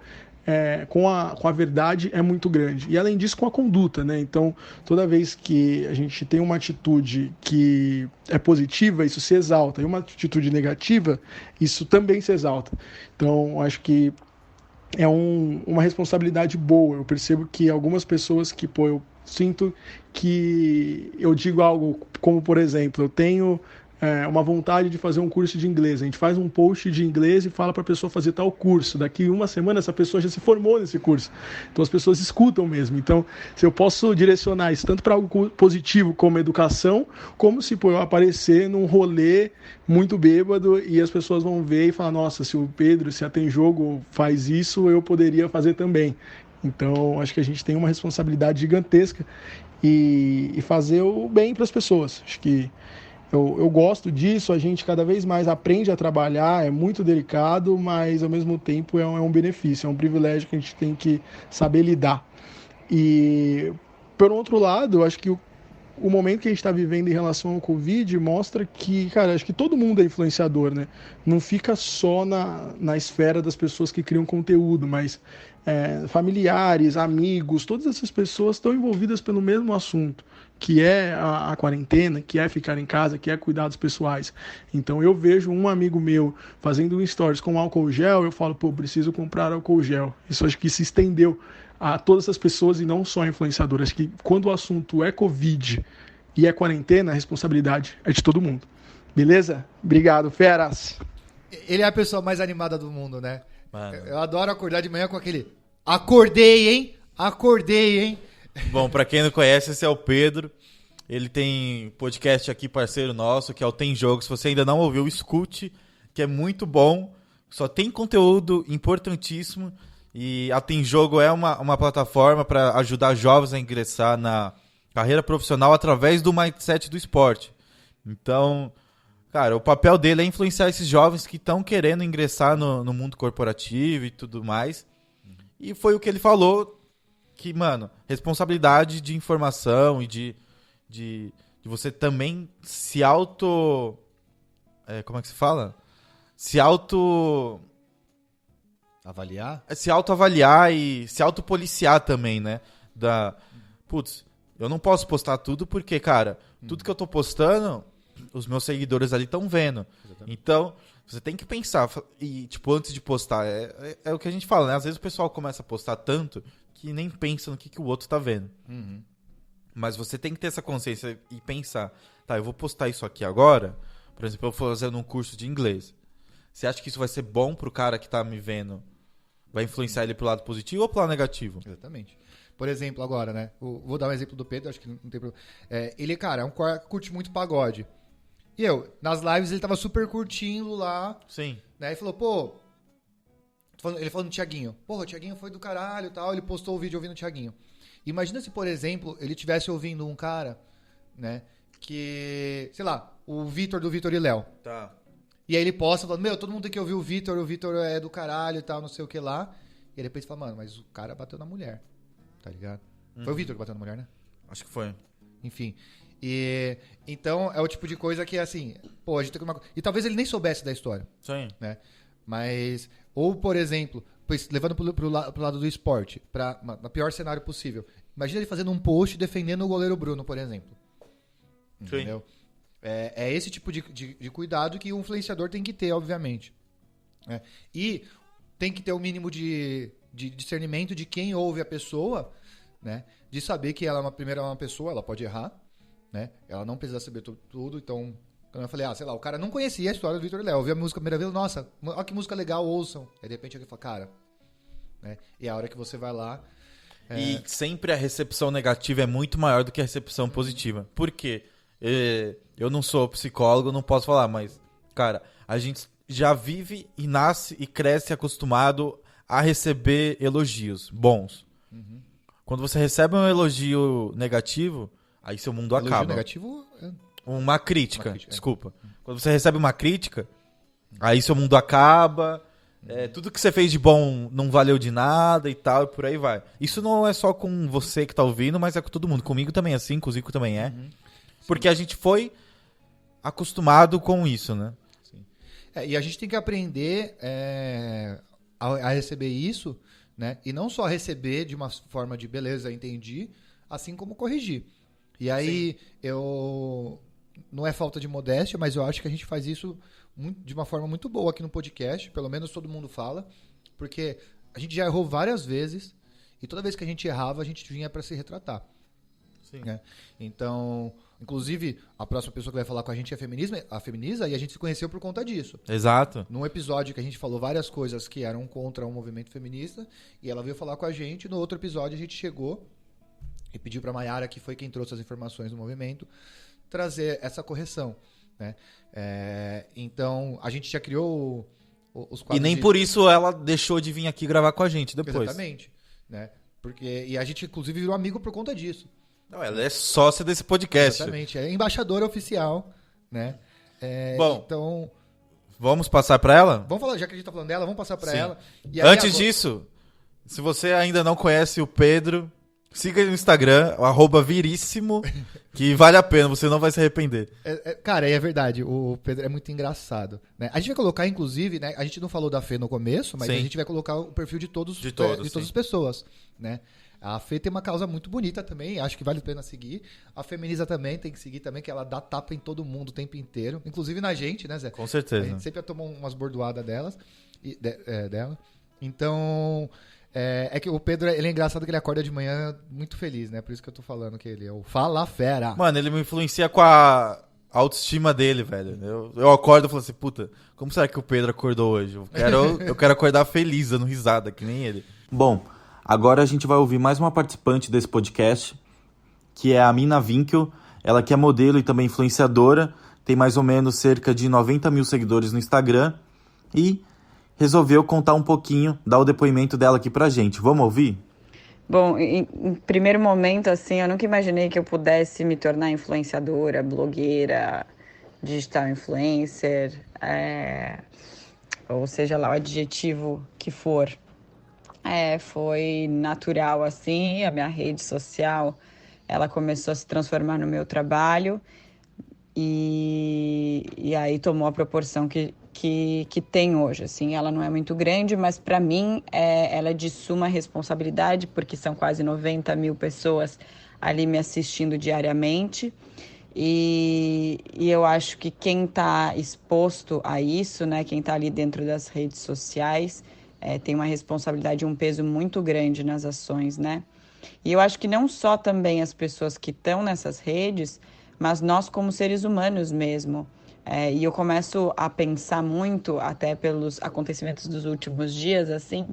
com a verdade é muito grande. E além disso, com a conduta, né? Então, toda vez que a gente tem uma atitude que é positiva, isso se exalta. E uma atitude negativa, isso também se exalta. Então, acho que é uma responsabilidade boa. Eu percebo que algumas pessoas que, eu sinto que eu digo algo como, por exemplo, eu tenho uma vontade de fazer um curso de inglês. A gente faz um post de inglês e fala para a pessoa fazer tal curso. Daqui uma semana essa pessoa já se formou nesse curso. Então as pessoas escutam mesmo. Então, se eu posso direcionar isso tanto para algo positivo como educação, como se eu aparecer num rolê muito bêbado e as pessoas vão ver e falar: nossa, se o Pedro, se a Tem Jogo faz isso, eu poderia fazer também. Então, acho que a gente tem uma responsabilidade gigantesca e fazer o bem para as pessoas. Acho que eu gosto disso, a gente cada vez mais aprende a trabalhar, é muito delicado, mas ao mesmo tempo é um benefício, é um privilégio que a gente tem que saber lidar. E, por outro lado, eu acho que o momento que a gente está vivendo em relação ao Covid mostra que, cara, acho que todo mundo é influenciador, né? Não fica só na esfera das pessoas que criam conteúdo, mas familiares, amigos, todas essas pessoas estão envolvidas pelo mesmo assunto, que é a quarentena, que é ficar em casa, que é cuidados pessoais. Então eu vejo um amigo meu fazendo um stories com álcool gel, eu falo, pô, preciso comprar álcool gel. Isso acho que se estendeu a todas as pessoas e não só influenciadoras. Acho que quando o assunto é Covid e é quarentena, a responsabilidade é de todo mundo. Beleza? Obrigado, feras! Ele é a pessoa mais animada do mundo, né? Mano. Eu adoro acordar de manhã com aquele acordei, hein? Acordei, hein? Bom, pra quem não conhece, esse é o Pedro. Ele tem podcast aqui, parceiro nosso, que é o Tem Jogo. Se você ainda não ouviu, escute, que é muito bom. Só tem conteúdo importantíssimo. E a Tem Jogo é uma plataforma para ajudar jovens a ingressar na carreira profissional através do mindset do esporte. Então, cara, o papel dele é influenciar esses jovens que estão querendo ingressar no mundo corporativo e tudo mais. E foi o que ele falou, que, mano, responsabilidade de informação e de você também se auto... como é que se fala? Se autoavaliar e se autopoliciar também, né? Putz, eu não posso postar tudo porque, cara, tudo que eu tô postando, os meus seguidores ali estão vendo. Exatamente. Então, você tem que pensar. E, tipo, antes de postar, é o que a gente fala, né? Às vezes o pessoal começa a postar tanto que nem pensa no que o outro tá vendo. Uhum. Mas você tem que ter essa consciência e pensar, tá, eu vou postar isso aqui agora, por exemplo, eu vou fazendo um curso de inglês. Você acha que isso vai ser bom pro cara que tá me vendo? Vai influenciar ele pro lado positivo ou pro lado negativo? Exatamente. Por exemplo, agora, né? Vou dar um exemplo do Pedro, acho que não tem problema. Ele, cara, é um cara que curte muito pagode. E nas lives, ele tava super curtindo lá. Sim. Né? E falou, pô... Ele falou no Thiaguinho. Porra, o Thiaguinho foi do caralho e tal. Ele postou o vídeo ouvindo o Thiaguinho. Imagina se, por exemplo, ele estivesse ouvindo um cara, né? Que... Sei lá, o Vitor do Vitor e Léo. Tá. E aí ele posta falando, todo mundo tem que ouvir o Vitor é do caralho e tal, não sei o que lá. E aí depois fala, mano, mas o cara bateu na mulher, tá ligado? Foi o Vitor que bateu na mulher, né? Acho que foi. Enfim. Então é o tipo de coisa que, assim, pô, a gente tem que... E talvez ele nem soubesse da história. Sim. Né? Mas, ou por exemplo, levando pro lado do esporte, no pior cenário possível. Imagina ele fazendo um post defendendo o goleiro Bruno, por exemplo. Entendeu? Sim. É esse tipo de cuidado que o influenciador tem que ter, obviamente. E tem que ter o mínimo de discernimento de quem ouve a pessoa, né? De saber que ela é uma pessoa, ela pode errar, né? Ela não precisa saber tudo. Então, quando eu falei, sei lá, o cara não conhecia a história do Vitor e Léo. Ouviu a música a primeira vez, nossa, olha que música legal, ouçam. Aí, de repente, alguém fala, cara... Né? E a hora que você vai lá... E sempre a recepção negativa é muito maior do que a recepção positiva. Por quê? Eu não sou psicólogo, não posso falar, mas, cara, a gente já vive e nasce e cresce acostumado a receber elogios bons. Uhum. Quando você recebe um elogio negativo, aí seu mundo elogio acaba. Negativo? Uma crítica, desculpa. Quando você recebe uma crítica, aí seu mundo acaba, tudo que você fez de bom não valeu de nada e tal, e por aí vai. Isso não é só com você que tá ouvindo, mas é com todo mundo. Comigo também é assim, com o Zico também é. Uhum. Porque a gente foi acostumado com isso, né? Sim. E a gente tem que aprender a receber isso, né? E não só receber de uma forma de beleza, entendi, assim como corrigir. E aí, não é falta de modéstia, mas eu acho que a gente faz isso de uma forma muito boa aqui no podcast, pelo menos todo mundo fala, porque a gente já errou várias vezes e toda vez que a gente errava, a gente vinha para se retratar. Sim. Né? Então... Inclusive, a próxima pessoa que vai falar com a gente é a Feminiza, e a gente se conheceu por conta disso. Exato. Num episódio que a gente falou várias coisas que eram contra o movimento feminista, e ela veio falar com a gente. No outro episódio, a gente chegou e pediu para a Mayara, que foi quem trouxe as informações do movimento, trazer essa correção. Né? Então, a gente já criou os quadros. E nem por isso ela deixou de vir aqui gravar com a gente depois. Exatamente. Né? E a gente, inclusive, virou amigo por conta disso. Não, ela é sócia desse podcast. Exatamente, é embaixadora oficial, né? Bom, então... Vamos passar para ela? Vamos falar, já que a gente tá falando dela, vamos passar para ela. E aí, antes disso, se você ainda não conhece o Pedro, Siga ele no Instagram, @viríssimo, que vale a pena, você não vai se arrepender. Cara, é verdade, o Pedro é muito engraçado, né? A gente vai colocar, inclusive, né? A gente não falou da Fê no começo, mas Sim. a gente vai colocar o perfil de todas sim. as pessoas, né? A Fê tem uma causa muito bonita também, acho que vale a pena seguir. A Feminiza também tem que seguir também, que ela dá tapa em todo mundo o tempo inteiro, inclusive na gente, né, Zé? Com A certeza. gente sempre tomou umas bordoadas dela. Então, é que o Pedro, ele é engraçado que ele acorda de manhã muito feliz, né? Por isso que eu tô falando que ele é o Fala Fera. Mano, ele me influencia com a autoestima dele, velho. Eu acordo e falo assim, puta, como será que o Pedro acordou hoje? Eu quero acordar feliz, dando risada, que nem ele. Bom, agora a gente vai ouvir mais uma participante desse podcast, que é a Mina Winkel. Ela que é modelo e também influenciadora, tem mais ou menos cerca de 90 mil seguidores no Instagram e resolveu contar um pouquinho, dar o depoimento dela aqui pra gente. Vamos ouvir? Bom, em primeiro momento, assim, eu nunca imaginei que eu pudesse me tornar influenciadora, blogueira, digital influencer, ou seja lá o adjetivo que for. Foi natural, assim, a minha rede social, ela começou a se transformar no meu trabalho e aí tomou a proporção que tem hoje, assim. Ela não é muito grande, mas para mim ela é de suma responsabilidade, porque são quase 90 mil pessoas ali me assistindo diariamente. E eu acho que quem está exposto a isso, né, quem está ali dentro das redes sociais, tem uma responsabilidade e um peso muito grande nas ações, né? E eu acho que não só também as pessoas que estão nessas redes, mas nós como seres humanos mesmo. E eu começo a pensar muito, até pelos acontecimentos dos últimos dias, assim,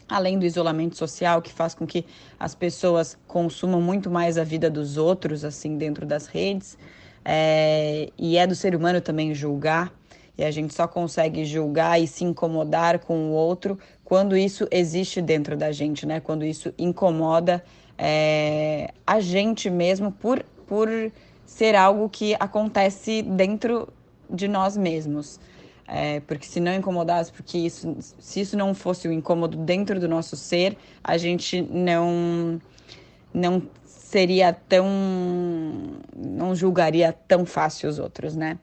além do isolamento social, que faz com que as pessoas consumam muito mais a vida dos outros, assim, dentro das redes, e é do ser humano também julgar, e a gente só consegue julgar e se incomodar com o outro quando isso existe dentro da gente, né? Quando isso incomoda a gente mesmo por ser algo que acontece dentro de nós mesmos. Porque se não incomodasse, se isso não fosse o incômodo dentro do nosso ser, a gente não seria não julgaria tão fácil os outros, né?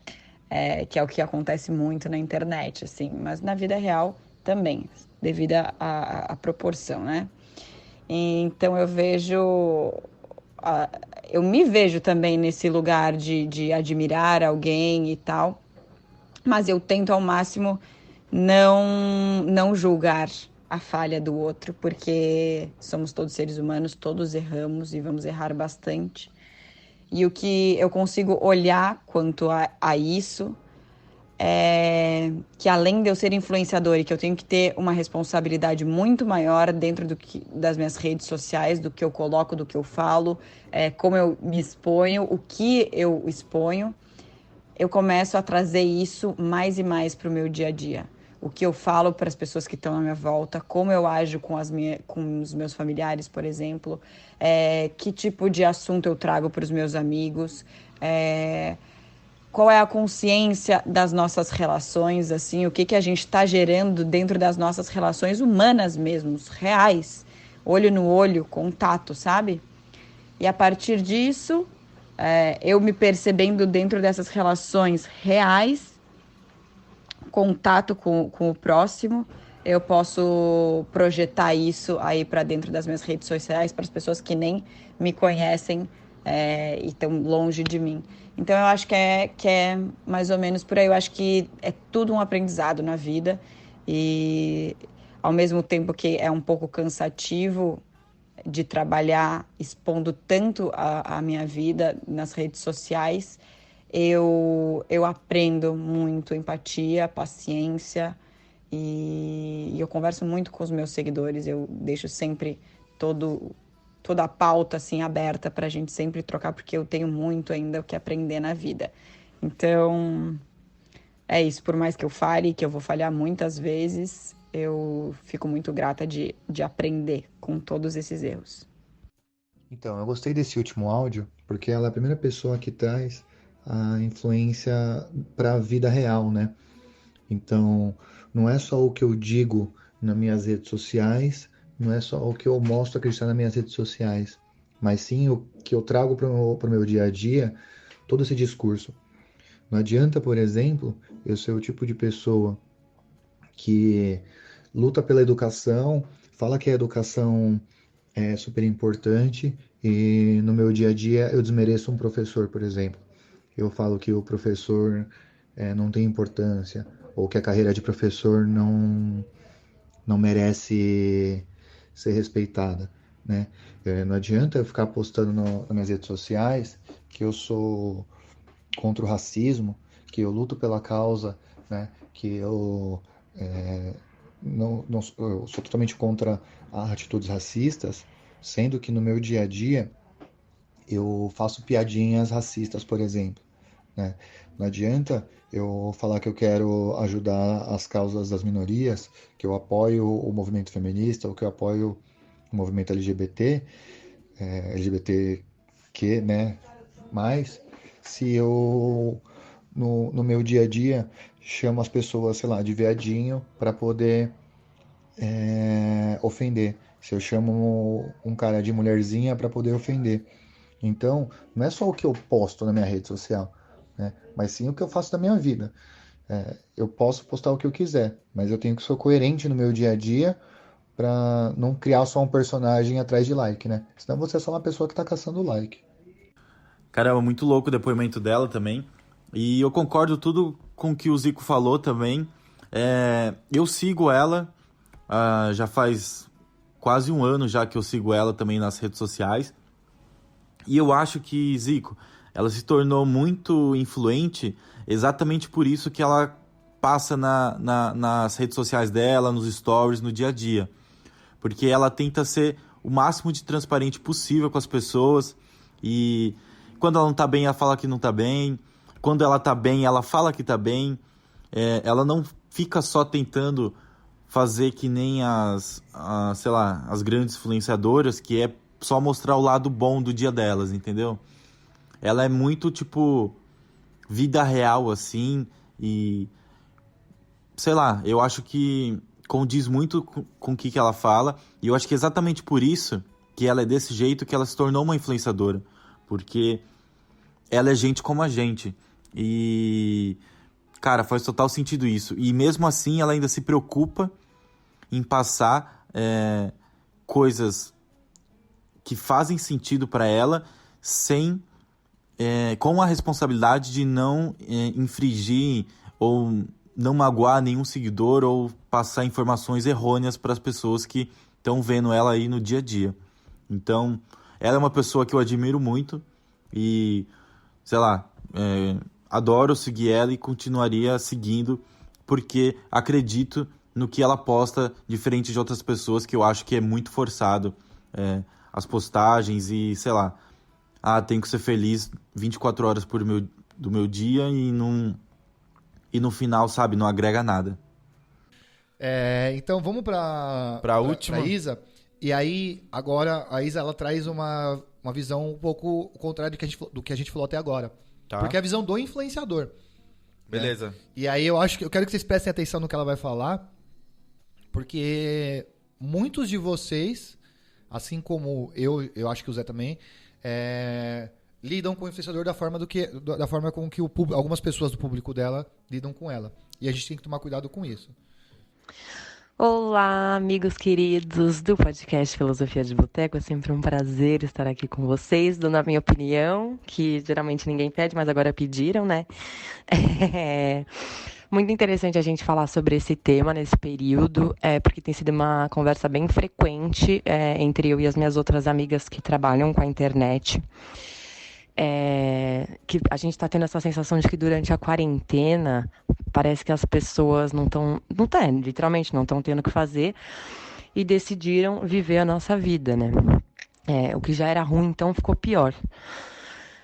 Que é o que acontece muito na internet, assim, mas na vida real também, devido à proporção, né? Então eu me vejo também nesse lugar de admirar alguém e tal, mas eu tento ao máximo não julgar a falha do outro, porque somos todos seres humanos, todos erramos e vamos errar bastante. E o que eu consigo olhar quanto a isso é que, além de eu ser influenciadora e que eu tenho que ter uma responsabilidade muito maior dentro das minhas redes sociais, do que eu coloco, do que eu falo, como eu me exponho, o que eu exponho, eu começo a trazer isso mais e mais para o meu dia a dia. O que eu falo para as pessoas que estão à minha volta, como eu ajo com os meus familiares, por exemplo, que tipo de assunto eu trago para os meus amigos, qual é a consciência das nossas relações, assim, o que a gente está gerando dentro das nossas relações humanas mesmo, reais, olho no olho, contato, sabe? E a partir disso, eu me percebendo dentro dessas relações reais, contato com o próximo, eu posso projetar isso aí para dentro das minhas redes sociais, para as pessoas que nem me conhecem e estão longe de mim. Então eu acho que é mais ou menos por aí. Eu acho que é tudo um aprendizado na vida e, ao mesmo tempo que é um pouco cansativo de trabalhar expondo tanto a minha vida nas redes sociais, eu aprendo muito empatia, paciência e eu converso muito com os meus seguidores. Eu deixo sempre toda a pauta assim aberta para a gente sempre trocar, porque eu tenho muito ainda o que aprender na vida. Então, é isso. Por mais que eu fale, que eu vou falhar muitas vezes, eu fico muito grata de aprender com todos esses erros. Então, eu gostei desse último áudio, porque ela é a primeira pessoa que traz a influência para a vida real, né? Então, não é só o que eu digo nas minhas redes sociais não é só o que eu mostro acreditar nas minhas redes sociais, mas sim o que eu trago para o meu dia a dia, todo esse discurso. Não adianta, por exemplo, eu ser o tipo de pessoa que luta pela educação, fala que a educação é super importante e no meu dia a dia eu desmereço um professor, por exemplo. Eu falo que o professor não tem importância ou que a carreira de professor não merece ser respeitada, né? Não adianta eu ficar postando nas minhas redes sociais que eu sou contra o racismo, que eu luto pela causa, né? Que eu eu sou totalmente contra as atitudes racistas, sendo que no meu dia a dia eu faço piadinhas racistas, por exemplo, né? Não adianta eu falar que eu quero ajudar as causas das minorias, que eu apoio o movimento feminista, ou que eu apoio o movimento LGBT, LGBTQ, né? Mas se eu no meu dia a dia chamo as pessoas, sei lá, de viadinho para poder ofender. Se eu chamo um cara de mulherzinha para poder ofender. Então, não é só o que eu posto na minha rede social, né? Mas sim o que eu faço da minha vida. Eu posso postar o que eu quiser, mas eu tenho que ser coerente no meu dia a dia para não criar só um personagem atrás de like, né? Senão você é só uma pessoa que tá caçando like. Caramba, muito louco o depoimento dela também. E eu concordo tudo com o que o Zico falou também. Eu sigo ela, já faz quase um ano já que eu sigo ela também nas redes sociais. E eu acho que, Zico, ela se tornou muito influente exatamente por isso que ela passa nas redes sociais dela, nos stories, no dia a dia. Porque ela tenta ser o máximo de transparente possível com as pessoas. E quando ela não tá bem, ela fala que não tá bem. Quando ela tá bem, ela fala que tá bem. Ela não fica só tentando fazer que nem sei lá, as grandes influenciadoras, que é só mostrar o lado bom do dia delas, entendeu? Ela é muito, tipo, vida real, assim, e sei lá, eu acho que condiz muito com o que ela fala, e eu acho que é exatamente por isso que ela é desse jeito que ela se tornou uma influenciadora, porque ela é gente como a gente, e, cara, faz total sentido isso, e mesmo assim ela ainda se preocupa em passar coisas que fazem sentido para ela, com a responsabilidade de não infringir ou não magoar nenhum seguidor ou passar informações errôneas para as pessoas que estão vendo ela aí no dia a dia. Então, ela é uma pessoa que eu admiro muito e, sei lá, adoro seguir ela e continuaria seguindo porque acredito no que ela posta, diferente de outras pessoas que eu acho que é muito forçado as postagens e, sei lá, tenho que ser feliz 24 horas do meu dia e no final, sabe, não agrega nada. Então vamos Pra última. pra Isa. E aí, agora, a Isa ela traz uma visão um pouco contrária do que a gente falou até agora. Tá. Porque é a visão do influenciador. Beleza. Né? E aí eu quero que vocês prestem atenção no que ela vai falar, porque muitos de vocês, assim como eu acho que o Zé também, lidam com o influenciador da forma com que algumas pessoas do público dela lidam com ela. E a gente tem que tomar cuidado com isso. Olá, amigos queridos do podcast Filosofia de Boteco. É sempre um prazer estar aqui com vocês, dando a minha opinião, que geralmente ninguém pede, mas agora pediram, né? Muito interessante a gente falar sobre esse tema nesse período, porque tem sido uma conversa bem frequente entre eu e as minhas outras amigas que trabalham com a internet. Que a gente está tendo essa sensação de que durante a quarentena parece que as pessoas literalmente não estão tendo o que fazer e decidiram viver a nossa vida, né? O que já era ruim, então ficou pior.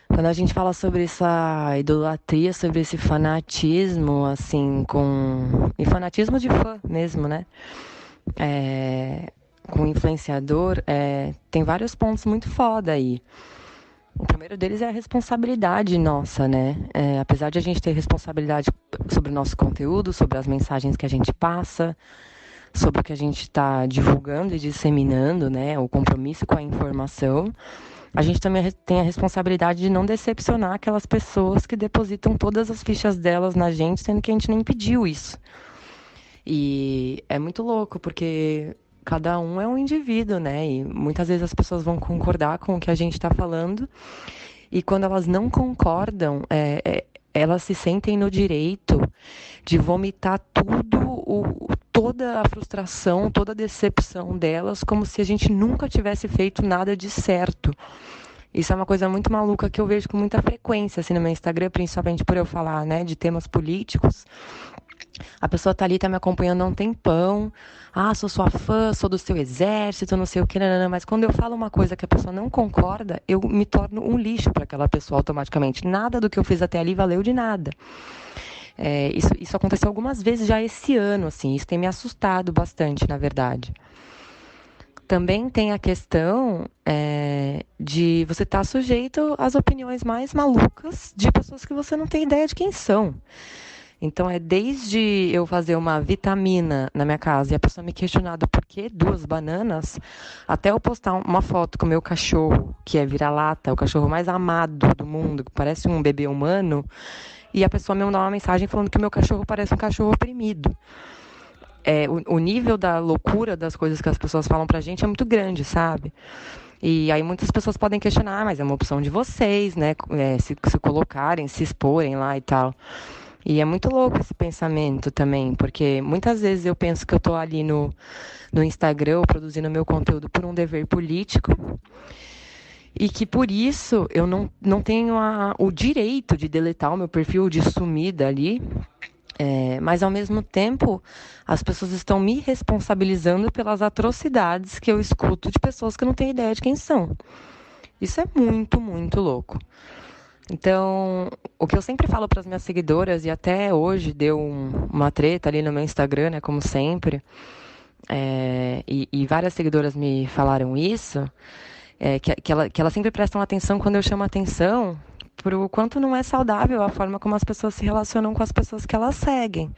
Quando a gente fala sobre essa idolatria, sobre esse fanatismo, assim, e fanatismo de fã mesmo, né? Com influenciador, tem vários pontos muito foda aí. O primeiro deles é a responsabilidade nossa, né? Apesar de a gente ter responsabilidade sobre o nosso conteúdo, sobre as mensagens que a gente passa, sobre o que a gente está divulgando e disseminando, né, o compromisso com a informação, a gente também tem a responsabilidade de não decepcionar aquelas pessoas que depositam todas as fichas delas na gente, sendo que a gente nem pediu isso. E é muito louco, porque cada um é um indivíduo, né? E muitas vezes as pessoas vão concordar com o que a gente está falando, e quando elas não concordam, elas se sentem no direito de vomitar toda a frustração, toda a decepção delas, como se a gente nunca tivesse feito nada de certo. Isso é uma coisa muito maluca que eu vejo com muita frequência assim, no meu Instagram, principalmente por eu falar, né, de temas políticos. A pessoa tá ali, tá me acompanhando há um tempão. Ah, sou sua fã, sou do seu exército, não sei o que, mas quando eu falo uma coisa que a pessoa não concorda, eu me torno um lixo para aquela pessoa automaticamente. Nada do que eu fiz até ali valeu de nada. Isso aconteceu algumas vezes já esse ano, assim, isso tem me assustado bastante, na verdade. Também tem a questão de você estar sujeito às opiniões mais malucas de pessoas que você não tem ideia de quem são. Então, desde eu fazer uma vitamina na minha casa e a pessoa me questionar do porquê 2 bananas, até eu postar uma foto com o meu cachorro, que é vira-lata, o cachorro mais amado do mundo, que parece um bebê humano, e a pessoa me mandar uma mensagem falando que o meu cachorro parece um cachorro oprimido. O nível da loucura das coisas que as pessoas falam pra gente é muito grande, sabe? E aí muitas pessoas podem questionar, mas é uma opção de vocês, né? Se colocarem, se exporem lá e tal. E é muito louco esse pensamento também, porque muitas vezes eu penso que eu tô ali no Instagram produzindo meu conteúdo por um dever político, e que por isso eu não tenho o direito de deletar o meu perfil, de sumir dali. Mas, ao mesmo tempo, as pessoas estão me responsabilizando pelas atrocidades que eu escuto de pessoas que não têm ideia de quem são. Isso é muito, muito louco. Então, o que eu sempre falo para as minhas seguidoras, e até hoje deu uma treta ali no meu Instagram, né, como sempre, e várias seguidoras me falaram isso, que elas sempre prestam atenção quando eu chamo atenção para o quanto não é saudável a forma como as pessoas se relacionam com as pessoas que elas seguem.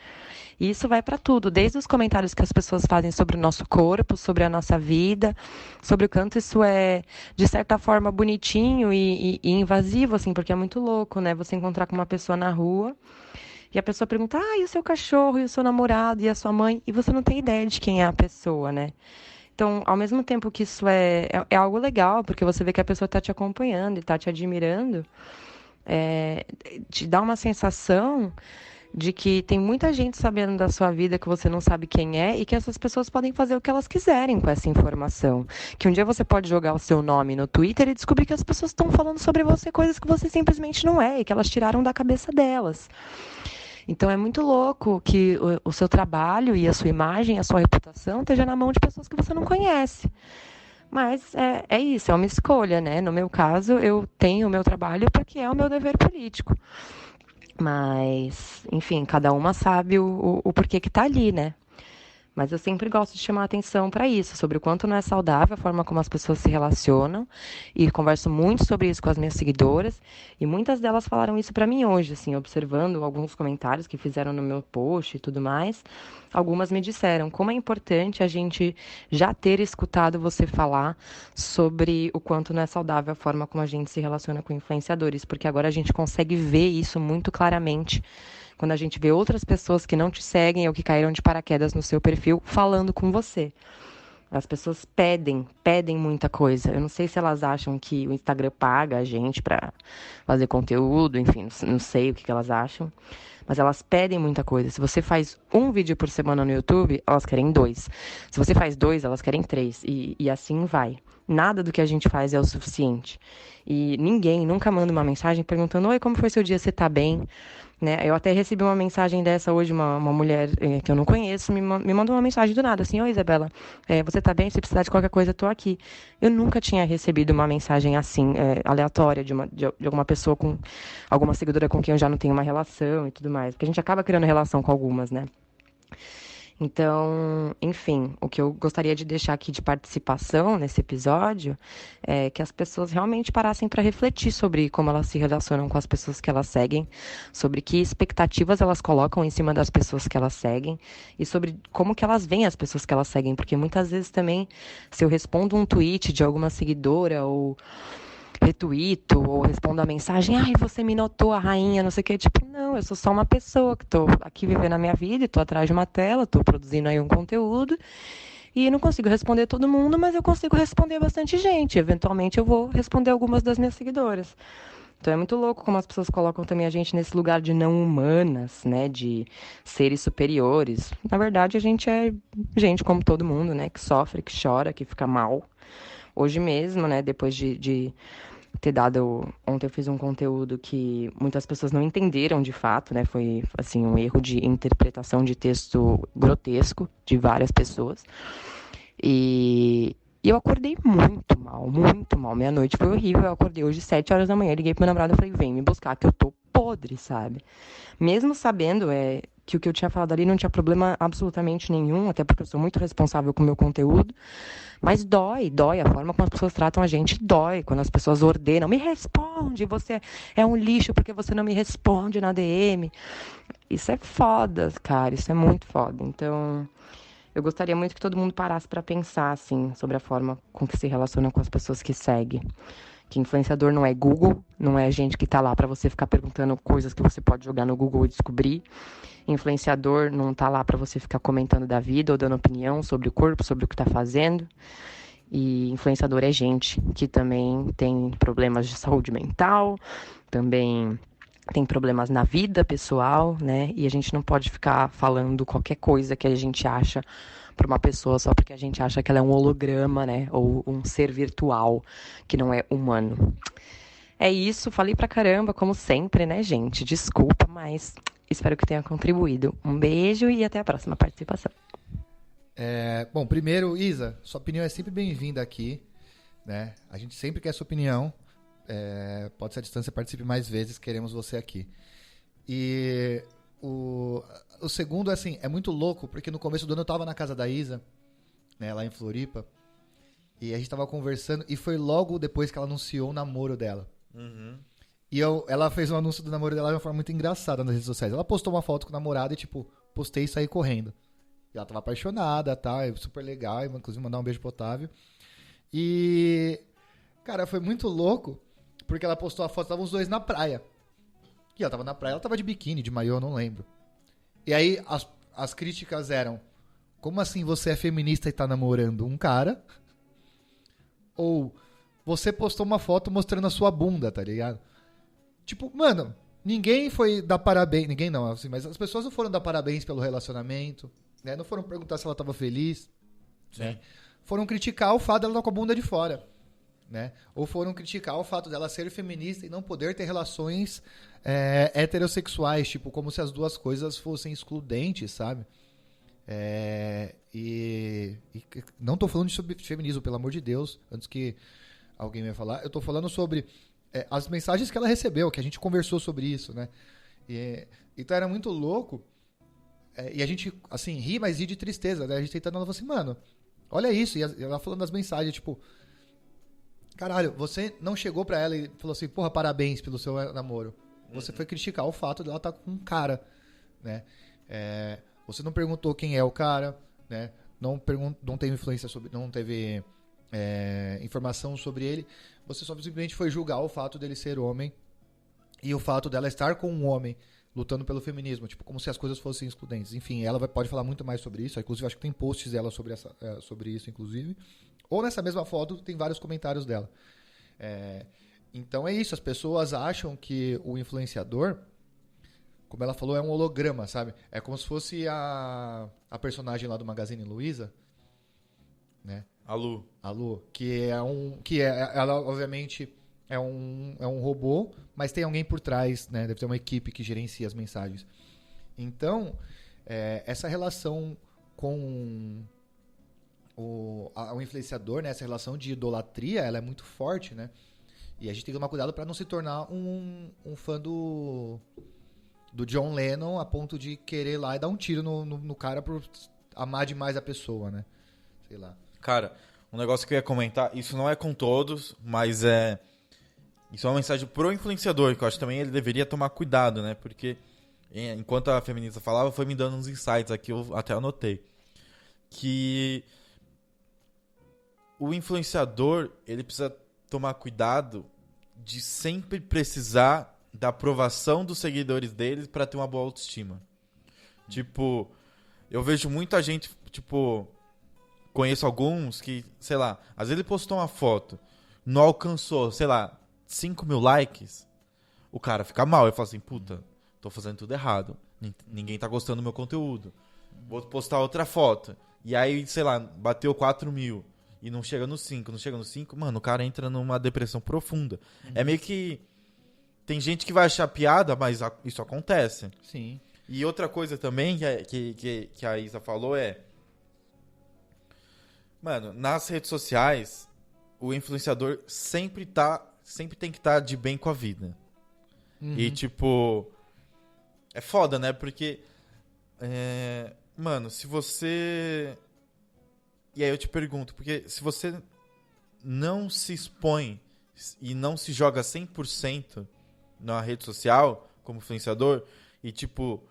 E isso vai para tudo, desde os comentários que as pessoas fazem sobre o nosso corpo, sobre a nossa vida, sobre o quanto isso é, de certa forma, bonitinho e invasivo, assim, porque é muito louco, né? Você encontrar com uma pessoa na rua e a pessoa pergunta, e o seu cachorro, e o seu namorado, e a sua mãe, e você não tem ideia de quem é a pessoa, né? Então, ao mesmo tempo que isso é algo legal, porque você vê que a pessoa está te acompanhando e está te admirando, te dá uma sensação de que tem muita gente sabendo da sua vida que você não sabe quem é, e que essas pessoas podem fazer o que elas quiserem com essa informação. Que um dia você pode jogar o seu nome no Twitter e descobrir que as pessoas estão falando sobre você coisas que você simplesmente não é, e que elas tiraram da cabeça delas. Então é muito louco que o seu trabalho e a sua imagem, a sua reputação esteja na mão de pessoas que você não conhece. Mas é isso, é uma escolha, né? No meu caso, eu tenho o meu trabalho porque é o meu dever político. Mas, enfim, cada uma sabe o porquê que tá ali, né? Mas eu sempre gosto de chamar a atenção para isso, sobre o quanto não é saudável a forma como as pessoas se relacionam, e converso muito sobre isso com as minhas seguidoras, e muitas delas falaram isso para mim hoje, assim, observando alguns comentários que fizeram no meu post e tudo mais. Algumas me disseram como é importante a gente já ter escutado você falar sobre o quanto não é saudável a forma como a gente se relaciona com influenciadores, porque agora a gente consegue ver isso muito claramente quando a gente vê outras pessoas que não te seguem ou que caíram de paraquedas no seu perfil falando com você. As pessoas pedem muita coisa. Eu não sei se elas acham que o Instagram paga a gente para fazer conteúdo, enfim, não sei o que elas acham. Mas elas pedem muita coisa. Se você faz um vídeo por semana no YouTube, elas querem 2. Se você faz 2, elas querem 3. E assim vai. Nada do que a gente faz é o suficiente. E ninguém nunca manda uma mensagem perguntando: oi, como foi seu dia? Você tá bem? Né? Eu até recebi uma mensagem dessa hoje, uma mulher que eu não conheço, me mandou uma mensagem do nada, assim: oi, Isabela, você tá bem? Se precisar de qualquer coisa, eu tô aqui. Eu nunca tinha recebido uma mensagem assim, aleatória, de alguma pessoa, com alguma seguidora com quem eu já não tenho uma relação e tudo mais, porque a gente acaba criando relação com algumas, né? Então, enfim, o que eu gostaria de deixar aqui de participação nesse episódio é que as pessoas realmente parassem para refletir sobre como elas se relacionam com as pessoas que elas seguem, sobre que expectativas elas colocam em cima das pessoas que elas seguem e sobre como que elas veem as pessoas que elas seguem, porque muitas vezes também, se eu respondo um tweet de alguma seguidora ou retuito ou respondo a mensagem, ai, você me notou, a rainha, não sei o que, tipo, não, eu sou só uma pessoa que tô aqui vivendo a minha vida, e tô atrás de uma tela, tô produzindo aí um conteúdo, e não consigo responder todo mundo, mas eu consigo responder bastante gente, eventualmente eu vou responder algumas das minhas seguidoras. Então é muito louco como as pessoas colocam também a gente nesse lugar de não humanas, né, de seres superiores. Na verdade, a gente é gente como todo mundo, né, que sofre, que chora, que fica mal. Hoje mesmo, né, depois de ter dado... Ontem eu fiz um conteúdo que muitas pessoas não entenderam de fato, né? Foi, assim, um erro de interpretação de texto grotesco de várias pessoas. E eu acordei muito mal, muito mal. Meia-noite foi horrível. Eu acordei hoje 7 horas da manhã, liguei pro meu namorado e falei, vem me buscar, que eu tô podre, sabe? Mesmo sabendo que o que eu tinha falado ali não tinha problema absolutamente nenhum, até porque eu sou muito responsável com o meu conteúdo. Mas dói a forma como as pessoas tratam a gente, dói quando as pessoas ordenam, me responde, você é um lixo porque você não me responde na DM. Isso é foda, cara, isso é muito foda. Então, eu gostaria muito que todo mundo parasse para pensar, assim, sobre a forma com que se relaciona com as pessoas que segue. Que influenciador não é Google, não é gente que tá lá para você ficar perguntando coisas que você pode jogar no Google e descobrir. Influenciador não tá lá para você ficar comentando da vida ou dando opinião sobre o corpo, sobre o que tá fazendo. E influenciador é gente que também tem problemas de saúde mental, também tem problemas na vida pessoal, né? E a gente não pode ficar falando qualquer coisa que a gente acha para uma pessoa só porque a gente acha que ela é um holograma, né? Ou um ser virtual que não é humano. É isso, falei pra caramba, como sempre, né, gente? Desculpa, mas espero que tenha contribuído. Um beijo e até a próxima participação. Bom, primeiro, Isa, sua opinião é sempre bem-vinda aqui, né? A gente sempre quer sua opinião. Pode ser à distância, participe mais vezes, queremos você aqui. E o segundo, assim, é muito louco, porque no começo do ano eu tava na casa da Isa, né, lá em Floripa, e a gente tava conversando, e foi logo depois que ela anunciou o namoro dela. Uhum. E ela fez um anúncio do namoro dela de uma forma muito engraçada nas redes sociais. Ela postou uma foto com o namorado e, tipo, postei e saí correndo. E ela tava apaixonada, tá? Super legal, inclusive mandar um beijo pro Otávio. E, cara, foi muito louco, porque ela postou a foto, estavam os dois na praia. E ela tava na praia, ela tava de biquíni, de maiô, não lembro. E aí as críticas eram: como assim você é feminista e tá namorando um cara? Ou você postou uma foto mostrando a sua bunda, tá ligado? Tipo, mano, ninguém foi dar parabéns, ninguém não, assim, mas as pessoas não foram dar parabéns pelo relacionamento, né? Não foram perguntar se ela tava feliz, né? Foram criticar o fato dela estar com a bunda de fora, né? Ou foram criticar o fato dela ser feminista e não poder ter relações heterossexuais, tipo, como se as duas coisas fossem excludentes, sabe? E não tô falando sobre feminismo, pelo amor de Deus, antes que alguém me falar. Eu tô falando sobre as mensagens que ela recebeu, que a gente conversou sobre isso, né? Então era muito louco. E a gente, assim, ri, mas ri de tristeza, né? A gente tentando, ela falou assim, mano, olha isso. E ela falando das mensagens, tipo, caralho, você não chegou pra ela e falou assim, porra, parabéns pelo seu namoro. Você foi criticar o fato dela estar com um cara, né? Você não perguntou quem é o cara, né? Não teve influência sobre, não teve informação sobre ele. Você só simplesmente foi julgar o fato dele ser homem e o fato dela estar com um homem lutando pelo feminismo, tipo, como se as coisas fossem excludentes. Enfim, ela pode falar muito mais sobre isso. Inclusive, acho que tem posts dela sobre isso, inclusive. Ou nessa mesma foto tem vários comentários dela. Então é isso, as pessoas acham que o influenciador, como ela falou, é um holograma, sabe? É como se fosse a personagem lá do Magazine Luiza, né? A Lu, ela obviamente é um robô, mas tem alguém por trás, né? Deve ter uma equipe que gerencia as mensagens. Então, essa relação com o influenciador, né? Essa relação de idolatria, ela é muito forte, né? E a gente tem que tomar cuidado para não se tornar um fã do John Lennon a ponto de querer ir lá e dar um tiro no cara por amar demais a pessoa, né? Sei lá. Cara, um negócio que eu ia comentar, isso não é com todos, mas isso é uma mensagem pro influenciador, que eu acho que também ele deveria tomar cuidado, né? Porque enquanto a feminista falava, foi me dando uns insights aqui, eu até anotei. Que o influenciador, ele precisa tomar cuidado de sempre precisar da aprovação dos seguidores deles pra ter uma boa autoestima. Tipo, eu vejo muita gente, tipo, conheço alguns que, sei lá, às vezes ele postou uma foto, não alcançou, sei lá, 5 mil likes, o cara fica mal, ele fala assim, puta, tô fazendo tudo errado, ninguém tá gostando do meu conteúdo. Vou postar outra foto, e aí, sei lá, bateu 4 mil, e não chega no 5, mano, o cara entra numa depressão profunda. É meio que, tem gente que vai achar piada, mas isso acontece. Sim. E outra coisa também que a Isa falou mano, nas redes sociais, o influenciador sempre tem que estar de bem com a vida. E, tipo, é foda, né? Porque, mano, se você... E aí eu te pergunto, porque se você não se expõe e não se joga 100% na rede social, como influenciador, e, tipo,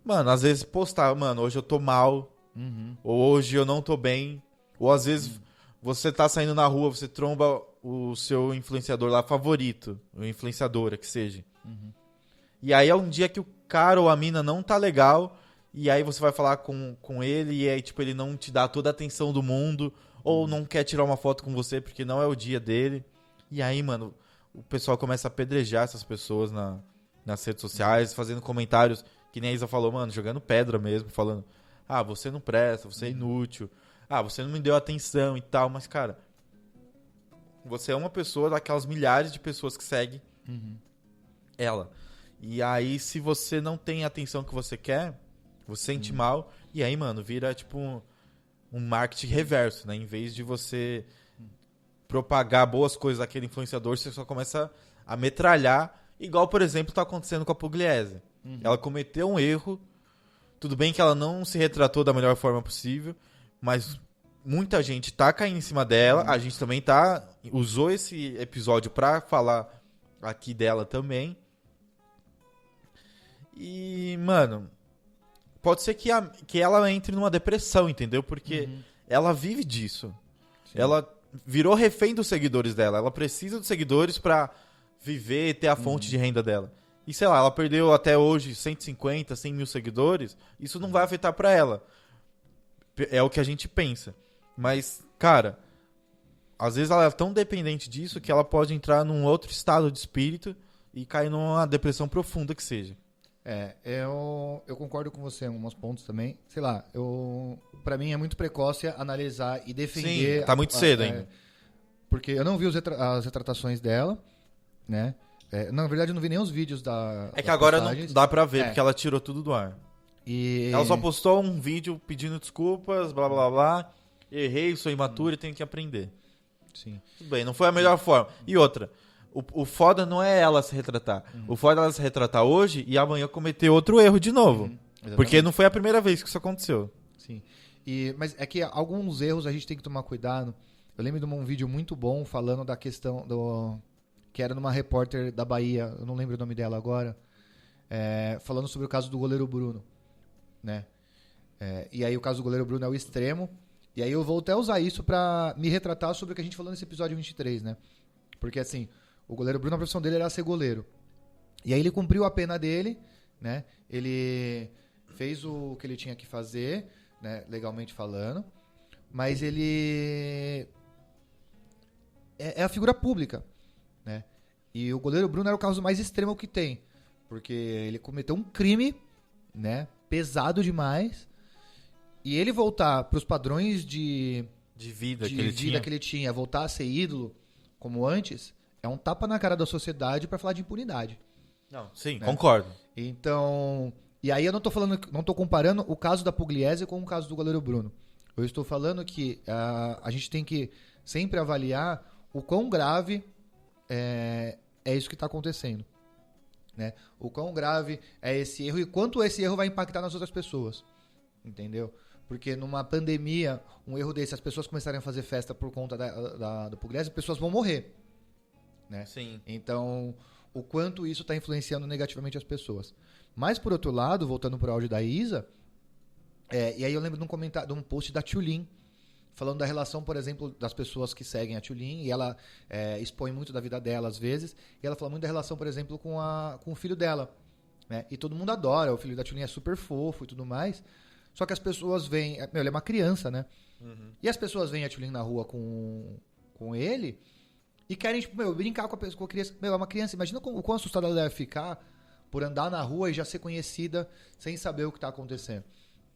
mano, às vezes postar, mano, hoje eu tô mal, ou hoje eu não tô bem, ou às vezes você tá saindo na rua, você tromba o seu influenciador lá favorito, ou influenciadora que seja. E aí é um dia que o cara ou a mina não tá legal, e aí você vai falar com ele, e aí tipo, ele não te dá toda a atenção do mundo, ou não quer tirar uma foto com você porque não é o dia dele. E aí, mano, o pessoal começa a apedrejar essas pessoas nas redes sociais, fazendo comentários, que nem a Isa falou, mano, jogando pedra mesmo, falando, ah, você não presta, você é inútil, ah, você não me deu atenção e tal, mas, cara, você é uma pessoa daquelas milhares de pessoas que seguem ela. E aí, se você não tem a atenção que você quer, você sente mal, e aí, mano, vira, tipo, um marketing reverso, né? Em vez de você propagar boas coisas daquele influenciador, você só começa a metralhar, igual, por exemplo, tá acontecendo com a Pugliese. Ela cometeu um erro, tudo bem que ela não se retratou da melhor forma possível, mas muita gente tá caindo em cima dela, a gente também usou esse episódio pra falar aqui dela também. E, mano, pode ser que ela entre numa depressão, entendeu? Porque ela vive disso. Sim. Ela virou refém dos seguidores dela. Ela precisa dos seguidores pra viver e ter a fonte de renda dela. E, sei lá, ela perdeu até hoje 150, 100 mil seguidores. Isso não vai afetar pra ela. É o que a gente pensa. Mas, cara, às vezes ela é tão dependente disso que ela pode entrar num outro estado de espírito e cair numa depressão profunda que seja. Eu concordo com você em alguns pontos também. Sei lá, pra mim é muito precoce analisar e defender... Sim, tá muito cedo ainda. Porque eu não vi as retratações dela, né? Na verdade, eu não vi nem os vídeos da... É que agora não dá pra ver, porque ela tirou tudo do ar. Ela só postou um vídeo pedindo desculpas, blá, blá, blá. Errei, sou imaturo e tenho que aprender. Sim. Tudo bem, não foi a melhor forma. E outra, o foda não é ela se retratar. O foda é ela se retratar hoje e amanhã cometer outro erro de novo. Porque não foi a primeira vez que isso aconteceu. Sim. Mas é que alguns erros a gente tem que tomar cuidado. Eu lembro de um vídeo muito bom falando da questão que era numa repórter da Bahia, eu não lembro o nome dela agora, falando sobre o caso do goleiro Bruno, né? E aí o caso do goleiro Bruno é o extremo, e aí eu vou até usar isso pra me retratar sobre o que a gente falou nesse episódio 23, né? Porque assim, o goleiro Bruno, a profissão dele era ser goleiro. E aí ele cumpriu a pena dele, né? Ele fez o que ele tinha que fazer, né? Legalmente falando, mas ele é a figura pública, né? E o goleiro Bruno era o caso mais extremo que tem, porque ele cometeu um crime, né, pesado demais, e ele voltar para os padrões de vida que ele tinha, voltar a ser ídolo como antes, é um tapa na cara da sociedade para falar de impunidade. Não, sim, né? Concordo. Então, e aí eu não tô comparando o caso da Pugliese com o caso do goleiro Bruno. Eu estou falando que a gente tem que sempre avaliar o quão grave é isso que está acontecendo, né? O quão grave é esse erro e quanto esse erro vai impactar nas outras pessoas, entendeu? Porque numa pandemia, um erro desse, as pessoas começarem a fazer festa por conta do pugliese, as pessoas vão morrer. Né? Sim. Então, o quanto isso está influenciando negativamente as pessoas. Mas, por outro lado, voltando para o áudio da Isa, e aí eu lembro de um comentário, de um post da Tulin, falando da relação, por exemplo, das pessoas que seguem a Tulin, e ela expõe muito da vida dela às vezes, e ela fala muito da relação, por exemplo, com o filho dela. Né? E todo mundo adora, o filho da Tulin é super fofo e tudo mais, só que as pessoas veem... ele é uma criança, né? Uhum. E as pessoas veem a Tulin na rua com ele e querem, tipo, brincar com a criança. É uma criança, imagina o quão assustada ela deve ficar por andar na rua e já ser conhecida sem saber o que está acontecendo.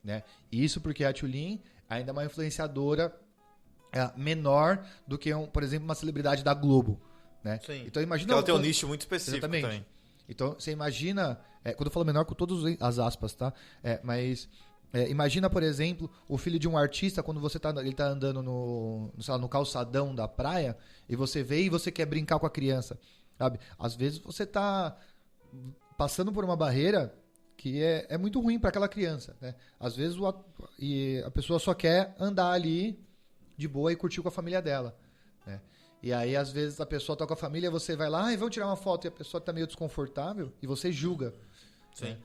Né? E isso porque a Tulin ainda é uma influenciadora menor do que, por exemplo, uma celebridade da Globo. Né? Sim. Então imagina... Porque ela tem um nicho muito específico exatamente. também. Então você imagina... quando eu falo menor, com todas as aspas, tá? Mas... imagina, por exemplo, o filho de um artista, quando ele tá andando no calçadão da praia, e você vê e você quer brincar com a criança, sabe? Às vezes você tá passando por uma barreira que é muito ruim para aquela criança, né? Às vezes a pessoa só quer andar ali de boa e curtir com a família dela, né? E aí, às vezes, a pessoa tá com a família, você vai lá, vamos tirar uma foto, e a pessoa tá meio desconfortável, e você julga. Sim. Né?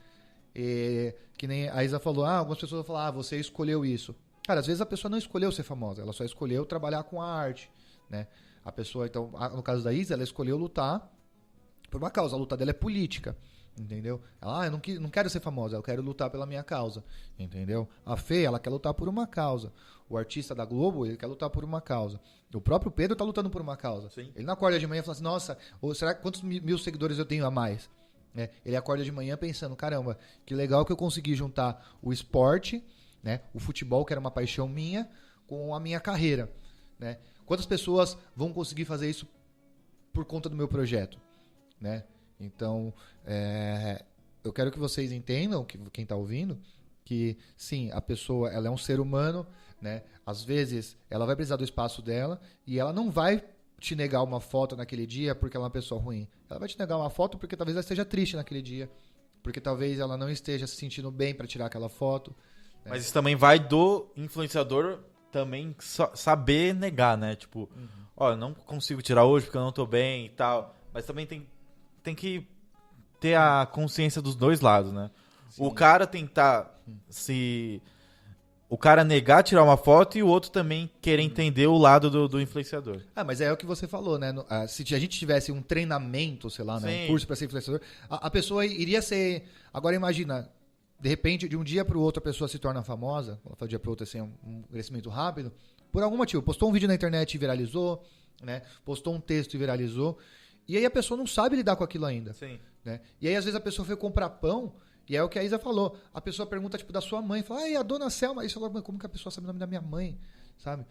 E, que nem a Isa falou, algumas pessoas vão falar, você escolheu isso. Cara, às vezes a pessoa não escolheu ser famosa, ela só escolheu trabalhar com a arte, né? A pessoa, então, no caso da Isa, ela escolheu lutar por uma causa, a luta dela é política, entendeu? Ela, eu não quero ser famosa, eu quero lutar pela minha causa, entendeu? A Fê, ela quer lutar por uma causa. O artista da Globo, ele quer lutar por uma causa. O próprio Pedro tá lutando por uma causa. Sim. Ele não acorda de manhã e fala assim, nossa, será que quantos mil seguidores eu tenho a mais? Ele acorda de manhã pensando, caramba, que legal que eu consegui juntar o esporte, né, o futebol, que era uma paixão minha, com a minha carreira. Né? Quantas pessoas vão conseguir fazer isso por conta do meu projeto? Né? Então, eu quero que vocês entendam, quem está ouvindo, que sim, a pessoa ela é um ser humano, né? Às vezes ela vai precisar do espaço dela e ela não vai te negar uma foto naquele dia porque ela é uma pessoa ruim. Ela vai te negar uma foto porque talvez ela esteja triste naquele dia. Porque talvez ela não esteja se sentindo bem para tirar aquela foto. Né? Mas isso também vai do influenciador também saber negar, né? Tipo, eu não consigo tirar hoje porque eu não tô bem e tal. Mas também tem que ter a consciência dos dois lados, né? Sim. O cara tentar o cara negar tirar uma foto e o outro também querer entender o lado do influenciador. Mas é o que você falou, né? Se a gente tivesse um treinamento, sei lá, né? Um curso para ser influenciador, a pessoa iria ser... Agora imagina, de repente, de um dia para o outro a pessoa se torna famosa, de um dia para o outro assim, um crescimento rápido, por algum motivo. Postou um vídeo na internet e viralizou, né? Postou um texto e viralizou, e aí a pessoa não sabe lidar com aquilo ainda. Sim. Né? E aí às vezes a pessoa foi comprar pão, e é o que a Isa falou. A pessoa pergunta, tipo, da sua mãe. Fala, a dona Selma. E você fala, como que a pessoa sabe o nome da minha mãe? Sabe?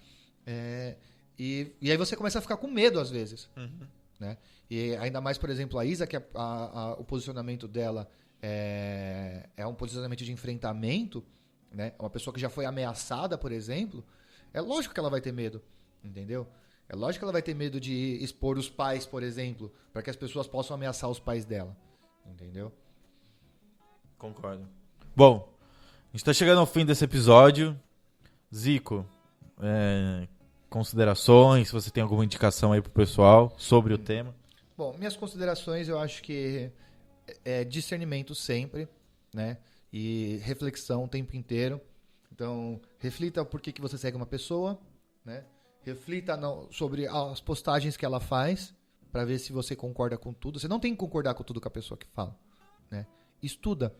E aí você começa a ficar com medo, às vezes. Uhum. Né? E ainda mais, por exemplo, a Isa, que o posicionamento dela é um posicionamento de enfrentamento, né? Uma pessoa que já foi ameaçada, por exemplo. É lógico que ela vai ter medo. Entendeu? É lógico que ela vai ter medo de expor os pais, por exemplo, para que as pessoas possam ameaçar os pais dela. Entendeu? Concordo. Bom, a gente tá chegando ao fim desse episódio. Zico, considerações, se você tem alguma indicação aí pro pessoal sobre o tema. Bom, minhas considerações, eu acho que é discernimento sempre, né? E reflexão o tempo inteiro. Então, reflita por que você segue uma pessoa, né? Reflita sobre as postagens que ela faz, para ver se você concorda com tudo. Você não tem que concordar com tudo que a pessoa que fala, né? Estuda.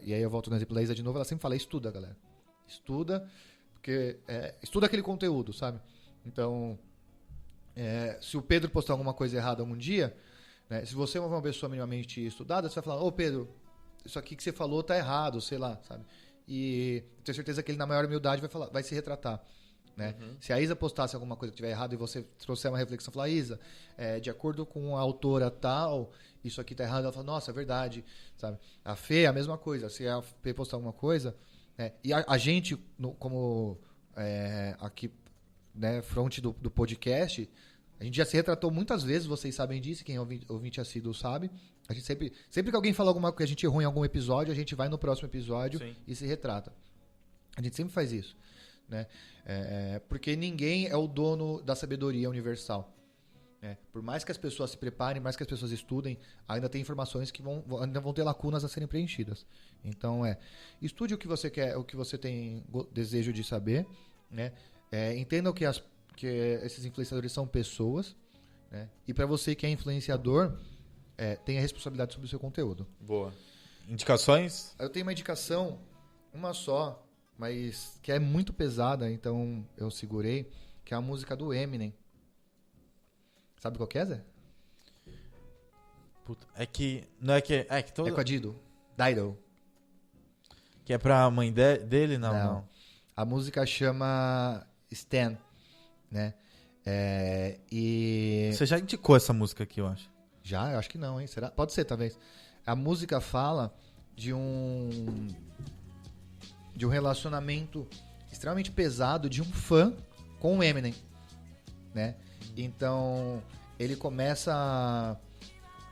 E aí eu volto no exemplo da Isa de novo, ela sempre fala, estuda, galera. Estuda, porque estuda aquele conteúdo, sabe? Então, se o Pedro postar alguma coisa errada algum dia, né, se você é uma pessoa minimamente estudada, você vai falar, Pedro, isso aqui que você falou tá errado, sei lá, sabe? E tenho certeza que ele, na maior humildade, vai se retratar. Né? Uhum. Se a Isa postasse alguma coisa que estiver errado e você trouxer uma reflexão, falar, Isa, de acordo com a autora tal, isso aqui tá errado, ela fala, nossa, é verdade, sabe? A Fê, a mesma coisa, se a Fê postar alguma coisa, e a gente, como aqui, né, front do podcast, a gente já se retratou muitas vezes, vocês sabem disso, quem é ouvinte assíduo sabe, a gente sempre que alguém fala alguma coisa que a gente errou em algum episódio, a gente vai no próximo episódio Sim. e se retrata. A gente sempre faz isso, né? Porque ninguém é o dono da sabedoria universal. Né? Por mais que as pessoas se preparem, mais que as pessoas estudem, ainda tem informações que ainda vão ter lacunas a serem preenchidas. Então, estude o que você quer, o que você tem desejo de saber, né? Entenda que esses influenciadores são pessoas, né? E para você que é influenciador, tenha responsabilidade sobre o seu conteúdo. Boa. Indicações? Eu tenho uma indicação, uma só, mas que é muito pesada, então eu segurei, que é a música do Eminem. Sabe qual que é, Zé? Puta, não é que... É que todo... É com a Dido. Dido. Que é pra mãe dele? Não. A música chama Stan, né? E... Você já indicou essa música aqui, eu acho. Já? Eu acho que não, hein? Será? Pode ser, talvez. A música fala de um relacionamento extremamente pesado de um fã com o Eminem, né? Então, ele começa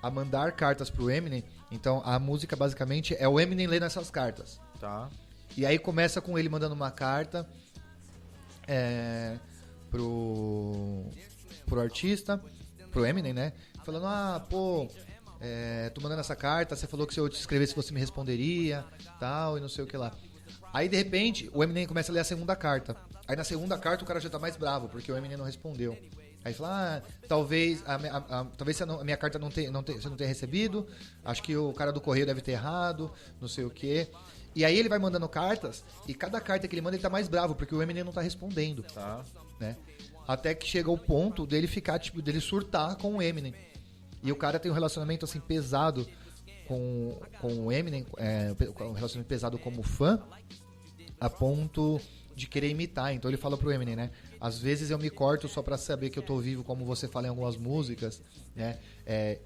a mandar cartas pro Eminem. Então, a música basicamente é o Eminem lendo essas cartas. Tá. E aí começa com ele mandando uma carta pro artista, pro Eminem, né? Falando, tô mandando essa carta, você falou que se eu te escrevesse você me responderia, tal, e não sei o que lá. Aí, de repente, o Eminem começa a ler a segunda carta. Aí, na segunda carta, o cara já tá mais bravo, porque o Eminem não respondeu. Aí fala, talvez a minha carta você não tenha recebido, acho que o cara do correio deve ter errado, não sei o quê. E aí ele vai mandando cartas, e cada carta que ele manda, ele tá mais bravo, porque o Eminem não tá respondendo. Tá. Né? Até que chega o ponto dele ficar, dele surtar com o Eminem. E o cara tem um relacionamento, assim, pesado com o Eminem, um relacionamento pesado como fã, a ponto de querer imitar. Então ele fala pro Eminem, né? Às vezes eu me corto só pra saber que eu tô vivo, como você fala em algumas músicas, né?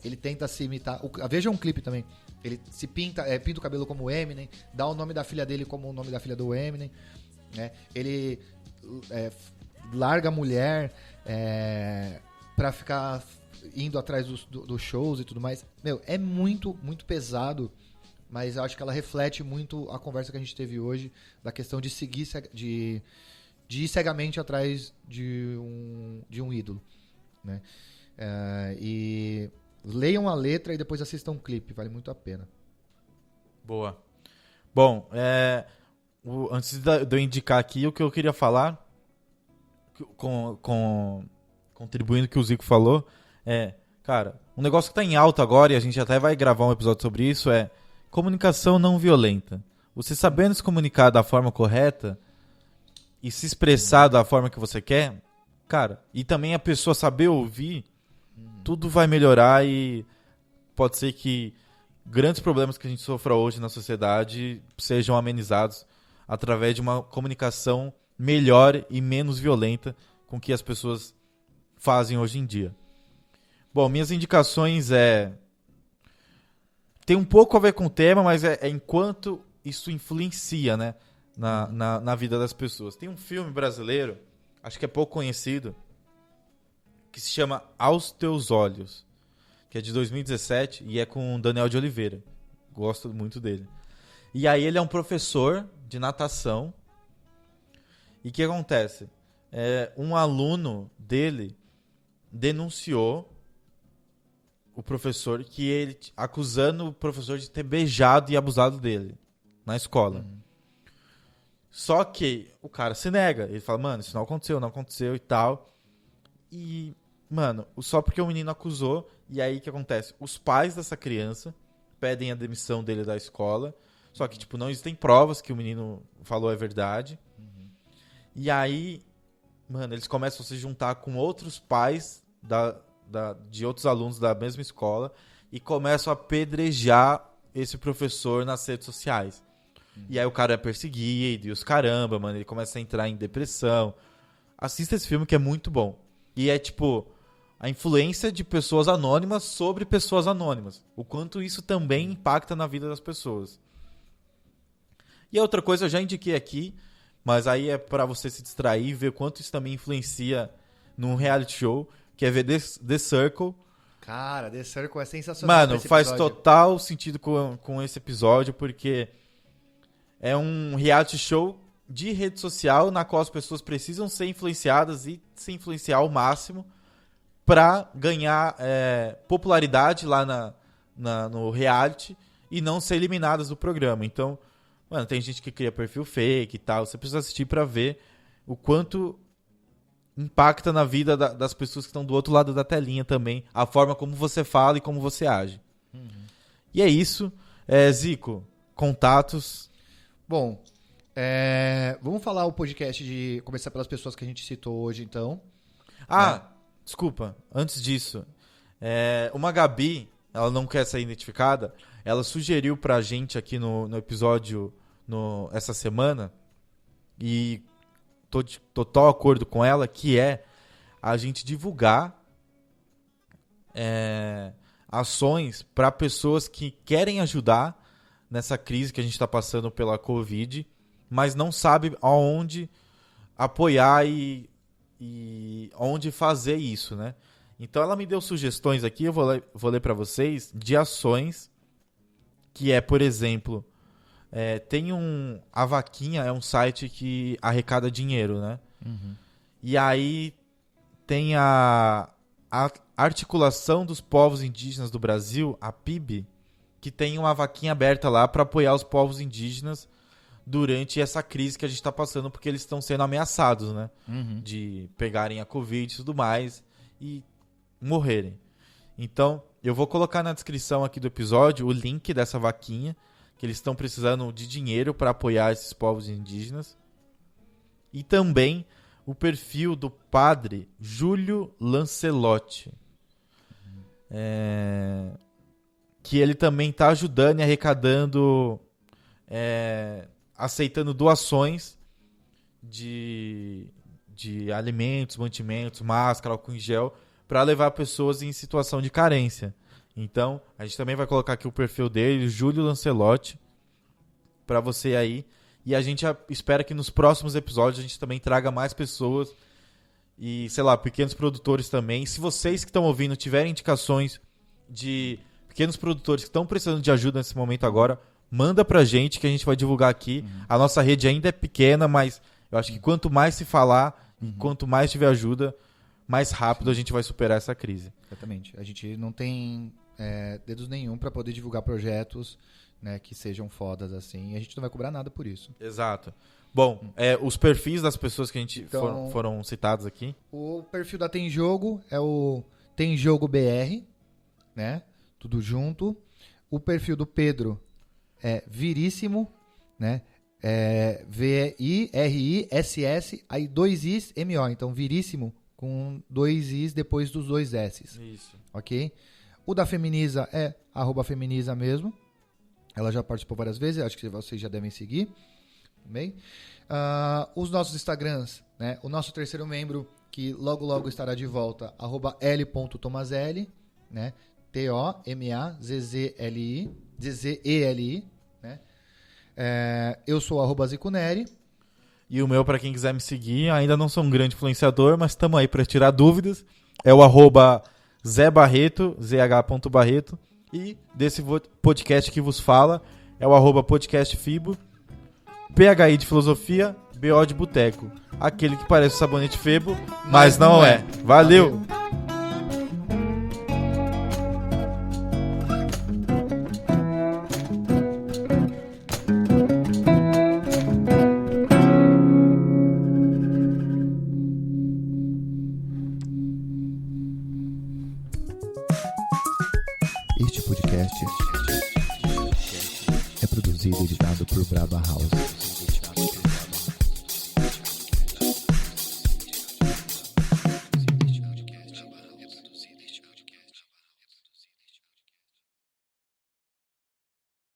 Ele tenta se imitar. Veja um clipe também. Ele se pinta o cabelo como o Eminem, dá o nome da filha dele como o nome da filha do Eminem, né? Ele larga a mulher pra ficar indo atrás dos shows e tudo mais. Meu, é muito, muito pesado, mas eu acho que ela reflete muito a conversa que a gente teve hoje, da questão de seguir, de ir cegamente atrás de um ídolo, né? E leiam a letra e depois assistam um clipe, vale muito a pena. Boa. Bom, antes de eu indicar aqui, o que eu queria falar, contribuindo com o que o Zico falou, cara, um negócio que tá em alta agora, e a gente até vai gravar um episódio sobre isso, é comunicação não violenta. Você sabendo se comunicar da forma correta e se expressar da forma que você quer, cara, e também a pessoa saber ouvir, tudo vai melhorar e pode ser que grandes problemas que a gente sofra hoje na sociedade sejam amenizados através de uma comunicação melhor e menos violenta com que as pessoas fazem hoje em dia. Bom, minhas indicações tem um pouco a ver com o tema, mas enquanto isso influencia, né, na vida das pessoas. Tem um filme brasileiro, acho que é pouco conhecido, que se chama Aos Teus Olhos, que é de 2017 e é com o Daniel de Oliveira. Gosto muito dele. E aí ele é um professor de natação. E o que acontece? Um aluno dele denunciou o professor, que ele acusando o professor de ter beijado e abusado dele na escola. Só que o cara se nega. Ele fala, mano, isso não aconteceu e tal. E, mano, só porque o menino acusou. E aí o que acontece? Os pais dessa criança pedem a demissão dele da escola. Só que, tipo, não existem provas que o menino falou é verdade. E aí, mano, eles começam a se juntar com outros pais de outros alunos da mesma escola e começam a apedrejar esse professor nas redes sociais. E aí o cara é perseguido e os caramba, mano, ele começa a entrar em depressão. Assista esse filme que é muito bom. E é tipo a influência de pessoas anônimas sobre pessoas anônimas. O quanto isso também impacta na vida das pessoas. E a outra coisa eu já indiquei aqui, mas aí é pra você se distrair e ver quanto isso também influencia num reality show, que é ver The Circle. Cara, The Circle é sensacional. Mano, faz total sentido com esse episódio, porque é um reality show de rede social na qual as pessoas precisam ser influenciadas e se influenciar ao máximo para ganhar popularidade lá no reality e não ser eliminadas do programa. Então, mano, tem gente que cria perfil fake e tal. Você precisa assistir para ver o quanto impacta na vida das pessoas que estão do outro lado da telinha também, a forma como você fala e como você age. E é isso. Zico, contatos. Bom, vamos falar o podcast de começar pelas pessoas que a gente citou hoje, então. Desculpa, antes disso, uma Gabi, ela não quer ser identificada, ela sugeriu pra gente aqui no episódio essa semana, e tô de total acordo com ela, que é a gente divulgar ações para pessoas que querem ajudar nessa crise que a gente está passando pela Covid, mas não sabe aonde apoiar e onde fazer isso, né? Então ela me deu sugestões aqui, eu vou ler para vocês, de ações que por exemplo, tem a Vaquinha, é um site que arrecada dinheiro, né? E aí tem a Articulação dos Povos Indígenas do Brasil, a PIB, que tem uma vaquinha aberta lá para apoiar os povos indígenas durante essa crise que a gente está passando, porque eles estão sendo ameaçados, né? De pegarem a Covid e tudo mais e morrerem. Então, eu vou colocar na descrição aqui do episódio o link dessa vaquinha, que eles estão precisando de dinheiro para apoiar esses povos indígenas. E também o perfil do padre Júlio Lancelotti, que ele também está ajudando e arrecadando, aceitando doações de alimentos, mantimentos, máscara, álcool em gel, para levar pessoas em situação de carência. Então, a gente também vai colocar aqui o perfil dele, Júlio Lancelotti, para você aí. E a gente espera que nos próximos episódios a gente também traga mais pessoas e, sei lá, pequenos produtores também. Se vocês que estão ouvindo tiverem indicações de pequenos produtores que estão precisando de ajuda nesse momento agora, manda pra gente que a gente vai divulgar aqui. A nossa rede ainda é pequena, mas eu acho que quanto mais se falar, quanto mais tiver ajuda, mais rápido a gente vai superar essa crise. Exatamente. A gente não tem dedos nenhum para poder divulgar projetos, né, que sejam fodas assim. E a gente não vai cobrar nada por isso. Exato. Bom, os perfis das pessoas que a gente foram citados aqui. O perfil da Tem Jogo é o Tem Jogo BR, né? Tudo junto. O perfil do Pedro é Viríssimo, né? V-I-R-I-S-S, aí 2 Is, M-O. Então, Viríssimo com 2 Is depois dos 2 S's. Isso. Ok? O da Feminiza é @Feminiza mesmo. Ela já participou várias vezes, acho que vocês já devem seguir. Bem? Os nossos Instagrams, né? O nosso terceiro membro, que logo estará de volta, @L.Tomazelli, né? T-O-M-A-Z-Z-L-I, Z-Z-E-L-I, né? Eu sou @Zicuneri. E o meu, para quem quiser me seguir, ainda não sou um grande influenciador, mas estamos aí para tirar dúvidas. É o @Zé_Barreto, ZH.Barreto. E desse podcast que vos fala é o @podcastfibo, PHI de filosofia, BO de boteco. Aquele que parece o sabonete Febo, mas não é. Valeu! Este podcast é produzido e editado por Braba House.